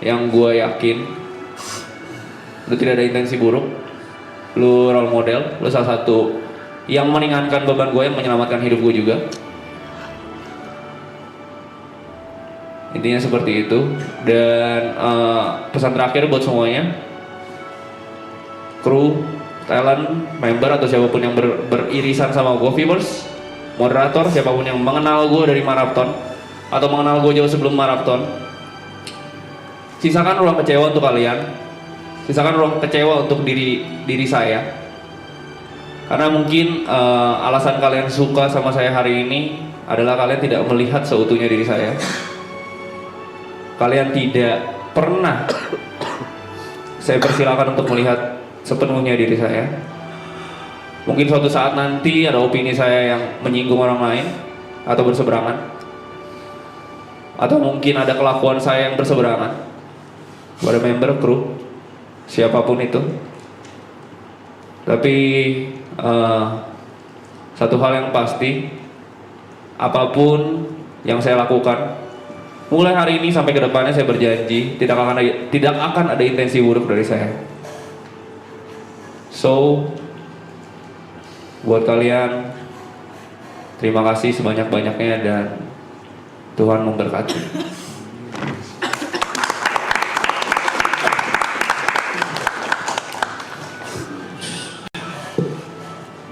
yang gue yakin lu tidak ada intensi buruk. Lu role model, lu salah satu yang meringankan beban gue, yang menyelamatkan hidup gue juga. Intinya seperti itu. Dan pesan terakhir buat semuanya, kru, talent, member atau siapapun yang beririsan sama gue, viewers, moderator, siapapun yang mengenal gue dari maraton atau mengenal gue jauh sebelum maraton, sisakan ruang kecewa untuk kalian. Sisakan ruang kecewa untuk diri saya. Karena mungkin alasan kalian suka sama saya hari ini adalah kalian tidak melihat seutuhnya diri saya. Kalian tidak pernah saya persilakan untuk melihat sepenuhnya diri saya. Mungkin suatu saat nanti ada opini saya yang menyinggung orang lain atau berseberangan, atau mungkin ada kelakuan saya yang berseberangan pada member, kru, siapapun itu. Tapi satu hal yang pasti, apapun yang saya lakukan mulai hari ini sampai ke depannya, saya berjanji tidak akan ada intensi buruk dari saya. So, buat kalian, terima kasih sebanyak-banyaknya dan Tuhan memberkati.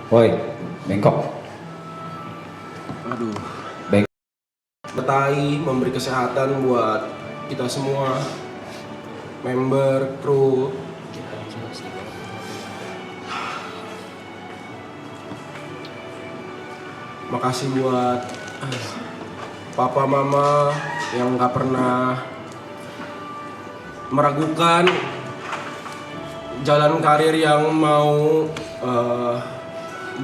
Woi, bengkok. Aduh. Bengkok. Betai memberi kesehatan buat kita semua, member, kru. Makasih buat papa mama yang gak pernah meragukan jalan karir yang mau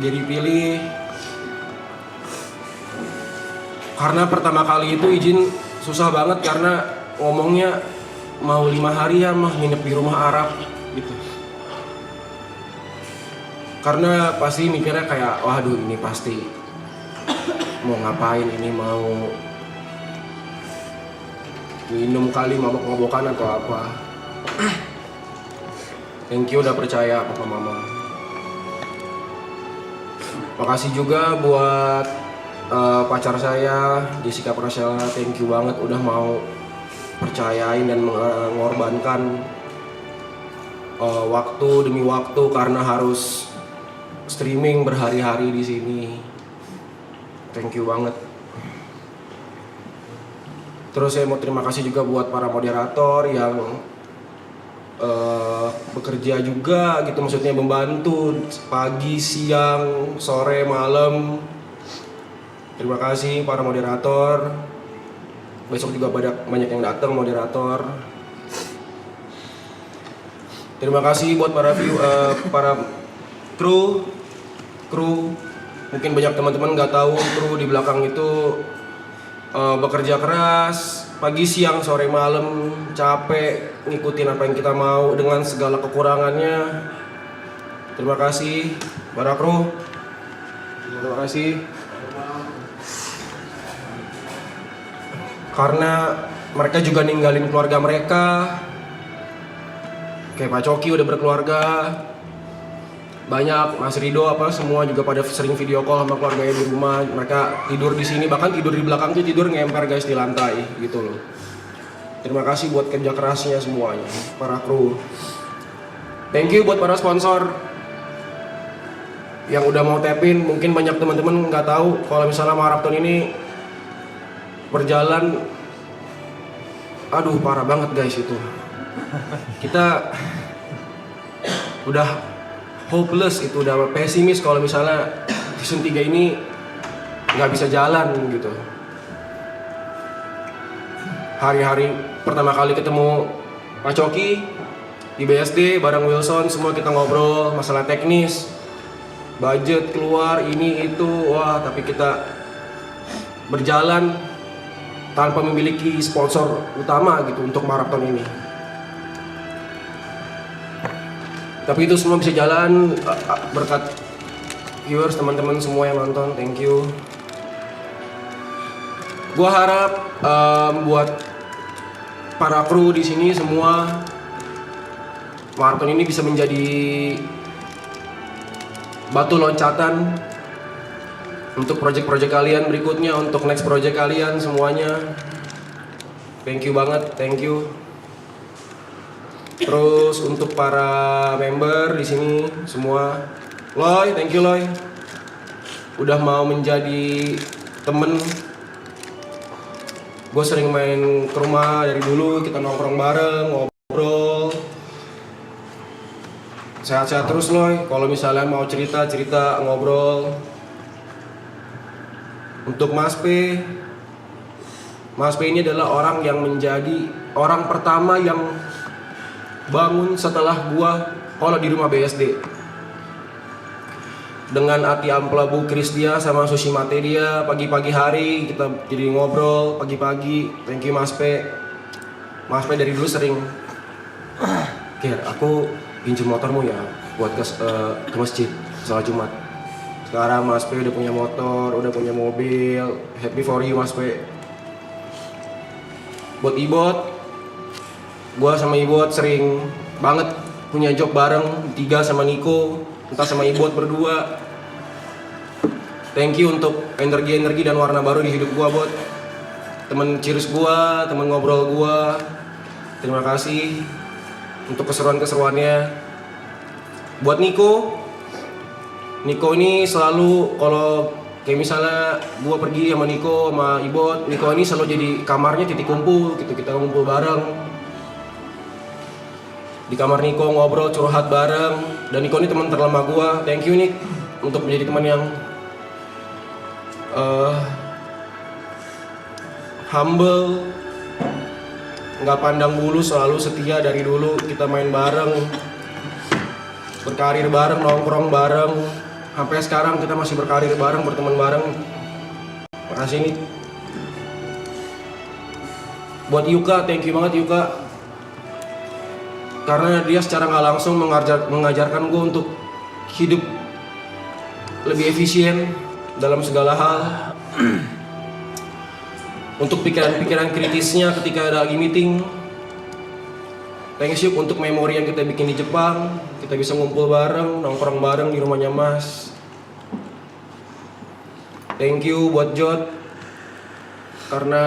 Gary pilih. Karena pertama kali itu izin susah banget karena ngomongnya mau 5 hari ya mah nginep di rumah Arab gitu. Karena pasti mikirnya kayak waduh ini pasti mau ngapain, ini mau minum kali, mabok-mabokan atau apa. Thank you udah percaya papa mama. Makasih juga buat pacar saya Jessica Prasela, thank you banget udah mau percayain dan mengorbankan waktu demi waktu karena harus streaming berhari-hari di sini. Thank you banget. Terus saya mau terima kasih juga buat para moderator yang bekerja juga gitu, maksudnya membantu pagi, siang, sore, malam. Terima kasih para moderator. Besok juga banyak yang datang moderator. Terima kasih buat para kru. Mungkin banyak teman-teman nggak tahu kru di belakang itu bekerja keras pagi, siang, sore, malam, capek ngikutin apa yang kita mau dengan segala kekurangannya. Terima kasih para kru. Terima kasih. Karena mereka juga ninggalin keluarga mereka. Kayak Pak Coki udah berkeluarga. banyak. Mas Rido apa semua juga pada sering video call sama keluarganya di rumah. Mereka tidur di sini, bahkan tidur di belakang tuh tidur ngemper guys di lantai gitu loh. Terima kasih buat kerja kerasnya semuanya, para kru. Thank you buat para sponsor yang udah mau tap-in. Mungkin banyak teman-teman nggak tahu kalau misalnya maraton ini berjalan, aduh parah banget guys itu. Kita udah hopeless, itu udah pesimis kalau misalnya season 3 ini nggak bisa jalan gitu. Hari-hari pertama kali ketemu Pak Coki di BSD bareng Wilson, semua kita ngobrol masalah teknis, budget keluar ini itu, wah tapi kita berjalan tanpa memiliki sponsor utama gitu untuk maraton ini. Tapi itu semua bisa jalan berkat viewers, teman-teman semua yang nonton, thank you. Gua harap buat para kru di sini semua, maraton ini bisa menjadi batu loncatan untuk project-project kalian berikutnya, untuk next project kalian semuanya. Thank you banget, thank you. Terus untuk para member di sini semua, Loy, thank you Loy, udah mau menjadi temen. Gue sering main ke rumah dari dulu, kita nongkrong bareng, ngobrol. Sehat-sehat terus Loy, kalau misalnya mau cerita ngobrol. Untuk Mas P ini adalah orang yang menjadi orang pertama yang bangun setelah gua kalau di rumah BSD. Dengan Ati Amplabu Kristia sama Sushi Mate dia pagi-pagi hari kita jadi ngobrol pagi-pagi. Thank you Mas P. Mas P dari dulu sering, Ger, aku pinjam motormu ya buat ke masjid salat Jumat. Sekarang Mas P udah punya motor, udah punya mobil. Happy for you Mas P. Buat Ibot, gua sama Ibot sering banget punya job bareng, 3 sama Niko, entah sama Ibot berdua. Thank you untuk energi-energi dan warna baru di hidup gua, Bot. Temen cheers gua, temen ngobrol gua. Terima kasih untuk keseruan-keseruannya. Buat Niko ini selalu kalau kayak misalnya gua pergi sama Niko sama Ibot, Niko ini selalu jadi kamarnya titik kumpul gitu, kita ngumpul bareng. Di kamar Niko ngobrol, curhat bareng, dan Niko ini teman terlama gua. Thank you Nik untuk menjadi teman yang humble, nggak pandang bulu, selalu setia dari dulu. Kita main bareng, berkarir bareng, nongkrong bareng, sampai sekarang kita masih berkarir bareng, berteman bareng. Makasih Nik. Buat Yuka, thank you banget Yuka, karena dia secara nggak langsung mengajarkan gue untuk hidup lebih efisien dalam segala hal. Untuk pikiran-pikiran kritisnya ketika ada lagi meeting. Thanks you untuk memori yang kita bikin di Jepang. Kita bisa ngumpul bareng, nongkrong bareng di rumahnya Mas. Thank you buat Jod, karena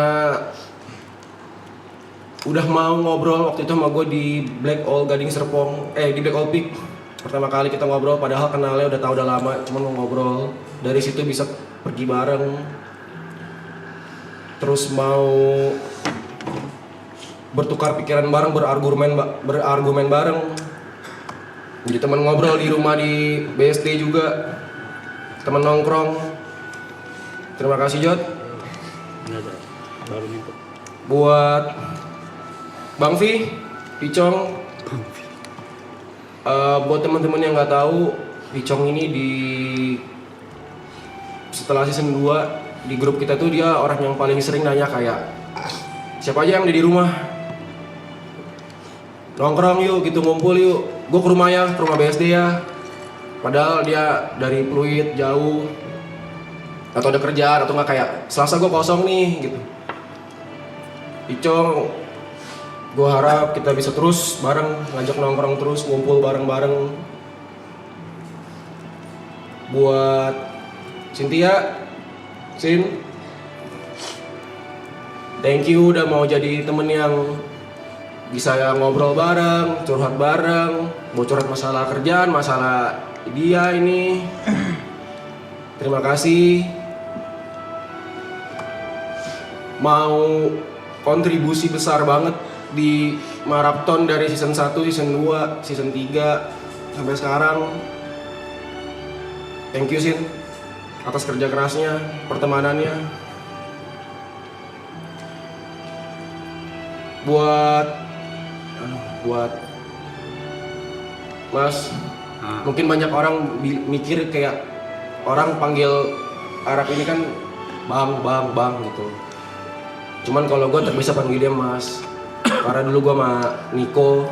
udah mau ngobrol waktu itu sama gue di Black All Gading Serpong, di Black All Peak. Pertama kali kita ngobrol, padahal kenalnya udah tahu udah lama, cuman mau ngobrol. Dari situ bisa pergi bareng, terus mau bertukar pikiran bareng, berargumen bareng. Jadi teman ngobrol di rumah di BSD juga, teman nongkrong. Terima kasih Jod. Buat Bang Vi, Picong, buat teman-teman yang nggak tahu, Picong ini setelah season 2 di grup kita tuh dia orang yang paling sering nanya kayak, siapa aja yang ada di rumah, nongkrong yuk, gitu ngumpul yuk, gue ke rumah ya, ke rumah BSD ya. Padahal dia dari Pluit jauh, atau ada kerjaan, atau nggak kayak Selasa gue kosong nih gitu. Picong, gue harap kita bisa terus bareng, ngajak nongkrong terus, ngumpul bareng-bareng. Buat Cynthia, Sin, thank you udah mau jadi temen yang bisa ngobrol bareng, curhat bareng, mau curhat masalah kerjaan, masalah dia ini. Terima kasih. Mau kontribusi besar banget di maraton dari season 1, season 2, season 3 sampai sekarang. Thank you Sin atas kerja kerasnya, pertemanannya. Buat Mas, mungkin banyak orang mikir kayak orang panggil Arab ini kan bang gitu. Cuman kalau gue bisa panggil dia Mas, karena dulu gue sama Niko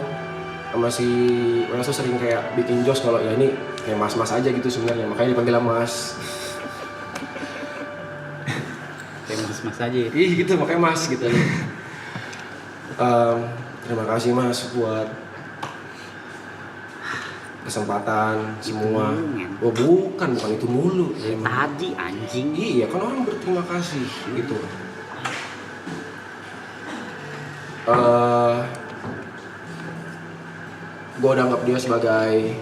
sama si Welso sering kayak bikin jos kalau ya ini kayak mas-mas aja gitu sebenarnya, makanya dipanggil Mas. Kayak mas-mas aja. Ih gitu makanya Mas gitu. Terima kasih Mas buat kesempatan semua. Oh bukan itu mulu. Tadi anjing. Iya kan orang berterima kasih gitu. Gue udah anggap dia sebagai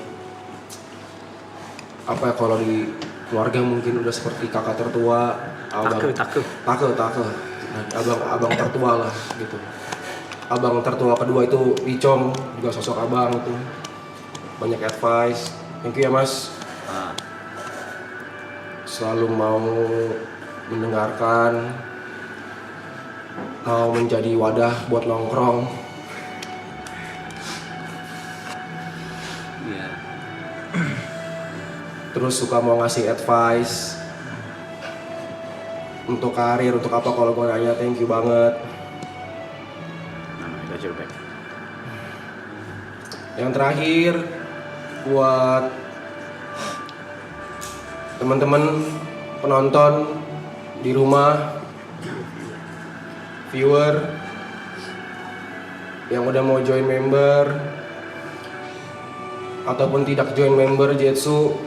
apa ya, kalau di keluarga mungkin udah seperti kakak tertua, Take. abang tertua lah gitu. Abang tertua kedua itu Icong, juga sosok abang itu banyak advice. Thank you ya Mas, selalu mau mendengarkan, mau menjadi wadah buat nongkrong. Terus suka mau ngasih advice untuk karir, untuk apa kalau gue nanya. Thank you banget. Yang terakhir buat teman-teman penonton di rumah, viewer yang udah mau join member ataupun tidak join member Jetsu,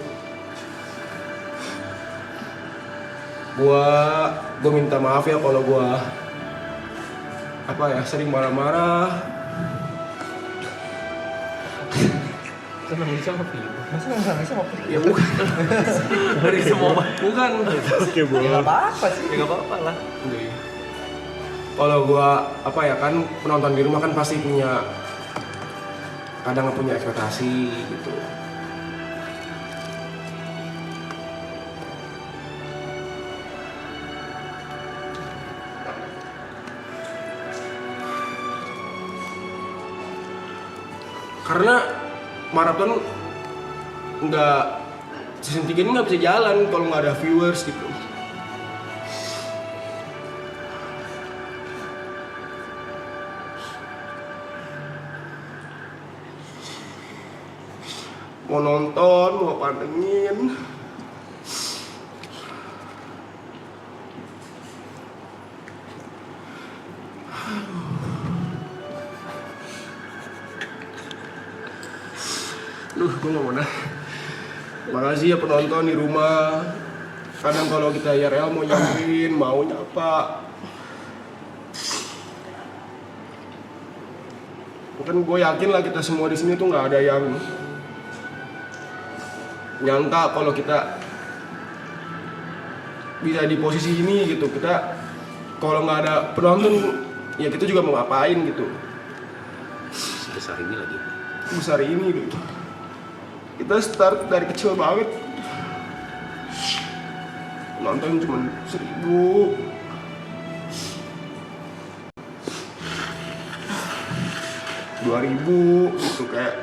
gue minta maaf ya kalau gue sering marah-marah. Senang bisa ngopi. Masa nggak bisa ngopi? Ya bukan. Dari semua. Bukan. Ya nggak apa-apa sih. Ya nggak apa-apa lah. Kalau gue kan penonton di rumah kan pasti kadang punya ekspektasi gitu. Karena maraton season 3 ini nggak bisa jalan kalau nggak ada viewers gitu. Mau nonton, mau pantengin. Gue gak mau dah. Makasih ya penonton di rumah. Kadang kalau kita IRL mau nyamperin, mau nyapa. Kan gue yakin lah kita semua di sini tuh nggak ada yang nyangka kalau kita bisa di posisi ini gitu. Kita kalau nggak ada penonton, ya kita juga mau ngapain gitu. Sebesar ini lagi. Besar ini gitu. Kita start dari kecil banget. Nonton cuma 1.000. $2.000 gitu kayak.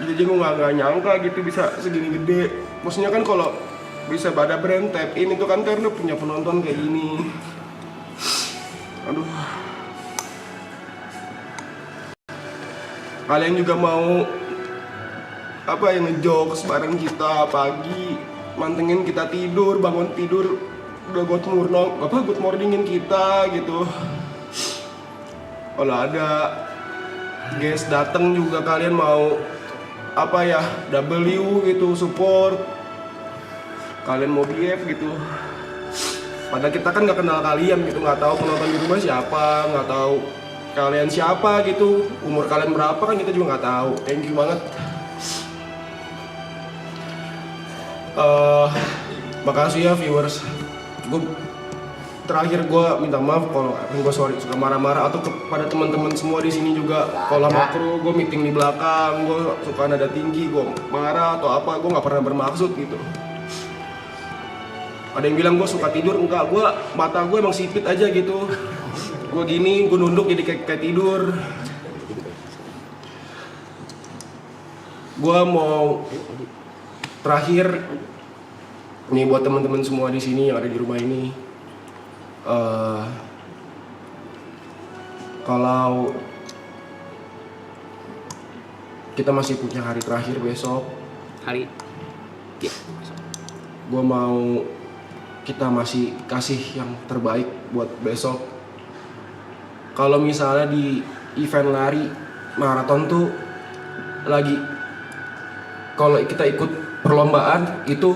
Jadi gue nggak nyangka gitu bisa segini gede. Maksudnya kan kalau bisa pada brand tap in itu kan karena punya penonton kayak gini. Aduh. Kalian juga mau ngejokes bareng kita pagi, mantengin kita tidur, bangun tidur udah good morningin kita gitu. Kalau ada guest datang juga kalian mau apa ya, W gitu, support. Kalian mau BF gitu. Padahal kita kan nggak kenal kalian gitu, nggak tahu penonton di rumah siapa, nggak tahu kalian siapa gitu, umur kalian berapa kan kita juga nggak tahu. Thank you banget. Makasih ya viewers. Terakhir gue minta maaf kalau gue suka marah-marah, atau kepada teman-teman semua di sini juga. Kalau sama kru gue meeting di belakang, gue suka nada tinggi, gue marah atau apa, gue nggak pernah bermaksud gitu. Ada yang bilang gue suka tidur, enggak, gue mata gue emang sipit aja gitu. Gue gini, gue nunduk jadi kayak tidur. Gue mau terakhir nih buat teman-teman semua di sini yang ada di rumah ini. Kalau kita masih punya hari terakhir besok, gue mau kita masih kasih yang terbaik buat besok. Kalau misalnya di event lari maraton tuh lagi, kalau kita ikut perlombaan itu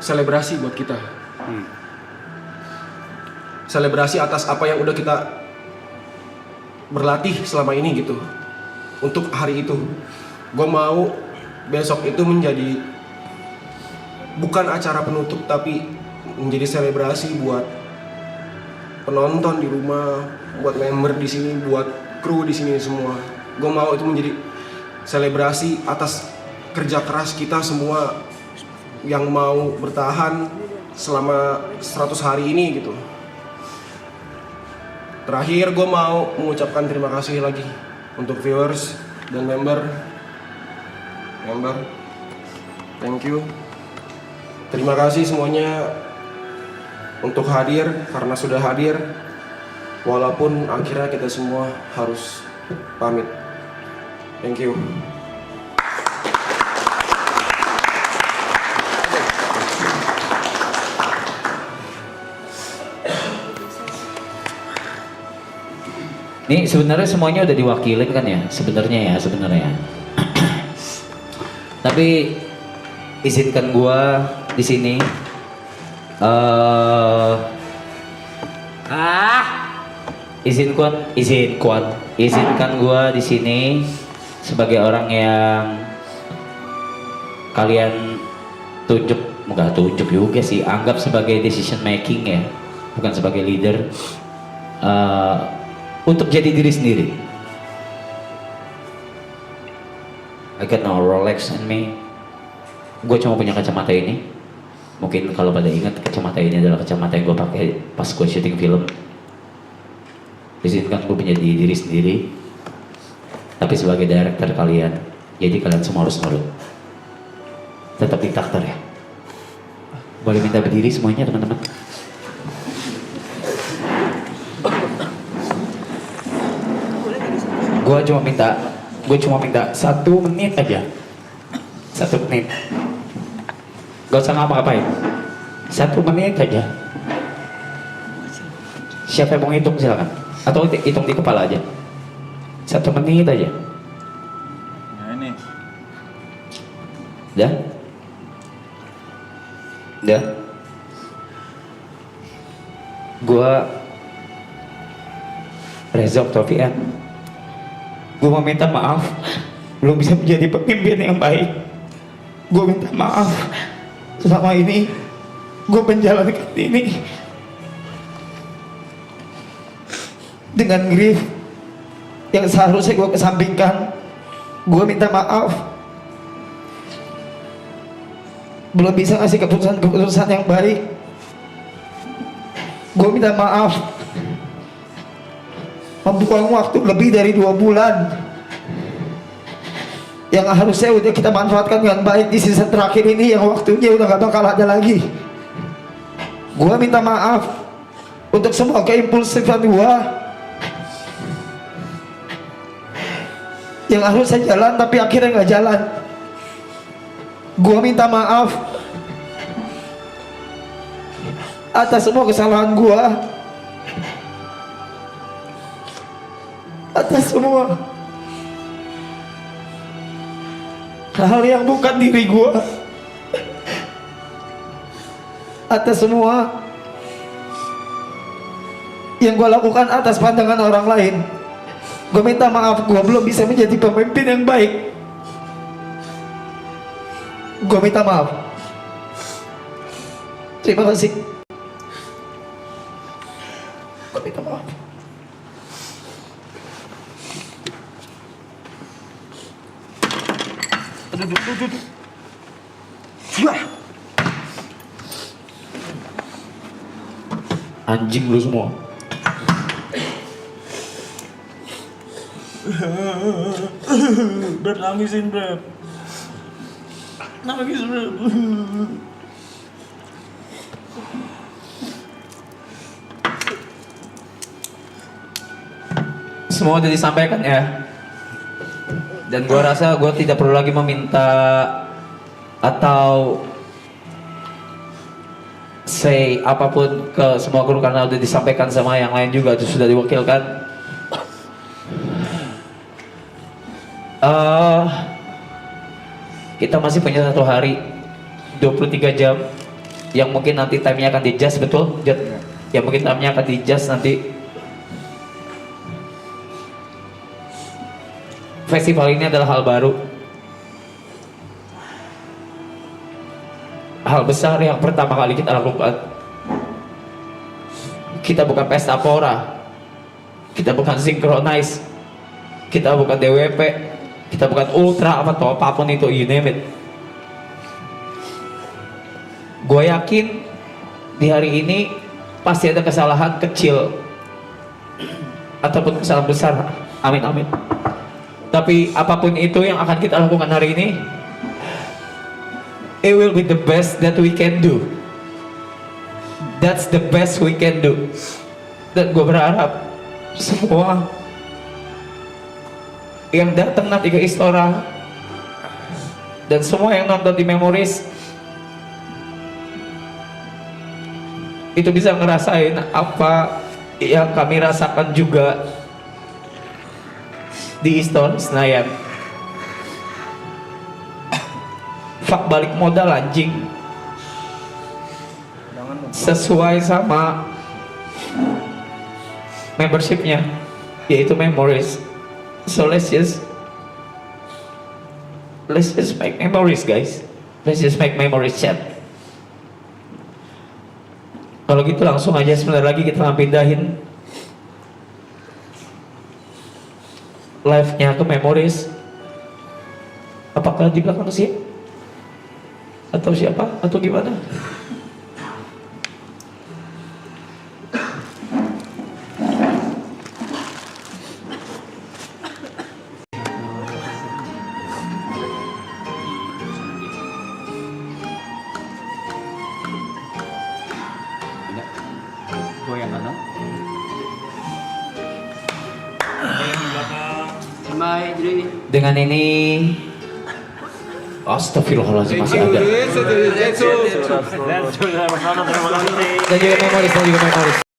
selebrasi buat kita. Selebrasi atas apa yang udah kita berlatih selama ini gitu. Untuk hari itu, gue mau besok itu menjadi bukan acara penutup, tapi menjadi selebrasi buat penonton di rumah, buat member di sini, buat kru di sini semua. Gue mau itu menjadi selebrasi atas kerja keras kita semua yang mau bertahan selama 100 hari ini gitu. Terakhir gue mau mengucapkan terima kasih lagi untuk viewers dan member. Thank you. Terima kasih semuanya untuk hadir, karena sudah hadir walaupun akhirnya kita semua harus pamit. Thank you. Ini sebenarnya semuanya udah diwakilin kan ya, sebenarnya. Tapi izinkan gua di sini izinkan gua di sini sebagai orang yang kalian enggak tunjuk juga sih, anggap sebagai decision making ya, bukan sebagai leader. Untuk jadi diri sendiri. I got no Rolex in me. Gue cuma punya kacamata ini. Mungkin kalau pada ingat, kacamata ini adalah kacamata yang gue pakai pas gue syuting film. Izinkan gue menjadi diri sendiri, tapi sebagai director kalian. Jadi kalian semua harus nurut. Tetap diktator ya. Boleh minta berdiri semuanya teman-teman. Gue cuma minta 1 menit aja. 1 menit. Gak usah ngapa-ngapain. 1 menit aja. Siapa yang mau hitung silakan. Atau hitung di kepala aja. 1 menit aja. Nah ini. Udah. Gue Reza Octavian. Gue mau minta maaf, belum bisa menjadi pemimpin yang baik. Gue minta maaf, selama ini gue menjalankan ini dengan grief yang seharusnya gue kesampingkan. Gue minta maaf, belum bisa ngasih keputusan yang baik. Gue minta maaf, membuang waktu lebih dari 2 bulan yang harusnya udah kita manfaatkan dengan baik di season terakhir ini, yang waktunya udah gak bakal ada lagi. Gua minta maaf untuk semua keimpulsifan gua yang harusnya jalan tapi akhirnya gak jalan. Gua minta maaf atas semua kesalahan gua. atas semua hal yang bukan diri gue, atas semua yang gue lakukan atas pandangan orang lain. Gue minta maaf, gue belum bisa menjadi pemimpin yang baik. Gue minta maaf. Terima kasih. Gue minta maaf. Duduk. Anjing lu semua. Berat nangisin, Beb. Nangis, Beb. Semua udah disampaikan ya. Dan gue rasa gue tidak perlu lagi meminta atau say apapun ke semua kru karena udah disampaikan sama yang lain juga, itu sudah diwakilkan. Kita masih punya 1 hari 23 jam yang mungkin nanti time-nya akan di-adjust, betul? Yang mungkin time-nya akan di-adjust nanti. Festival ini adalah hal baru, hal besar yang pertama kali kita lakukan. Kita bukan pesta pora, kita bukan synchronize, kita bukan DWP, kita bukan ultra atau apapun itu, you name it. Gue yakin di hari ini pasti ada kesalahan kecil ataupun kesalahan besar, amin amin. Tapi apapun itu yang akan kita lakukan hari ini, it will be the best that we can do. That's the best we can do. Dan gue berharap semua yang datang nanti ke Istora dan semua yang nonton di Memories itu bisa ngerasain apa yang kami rasakan juga di Istora Senayan. Fak balik modal anjing, sesuai sama membershipnya, yaitu Memories. So let's just make memories, guys. Let's just make memories, chat. Kalau gitu langsung aja sebentar lagi kita akan pindahin live-nya ke Memories. Apakah di belakang sih? Atau siapa? Atau gimana? Goyang kan? Dengan ini, astagfirullahaladzim, masih ada. Dan juga Memories,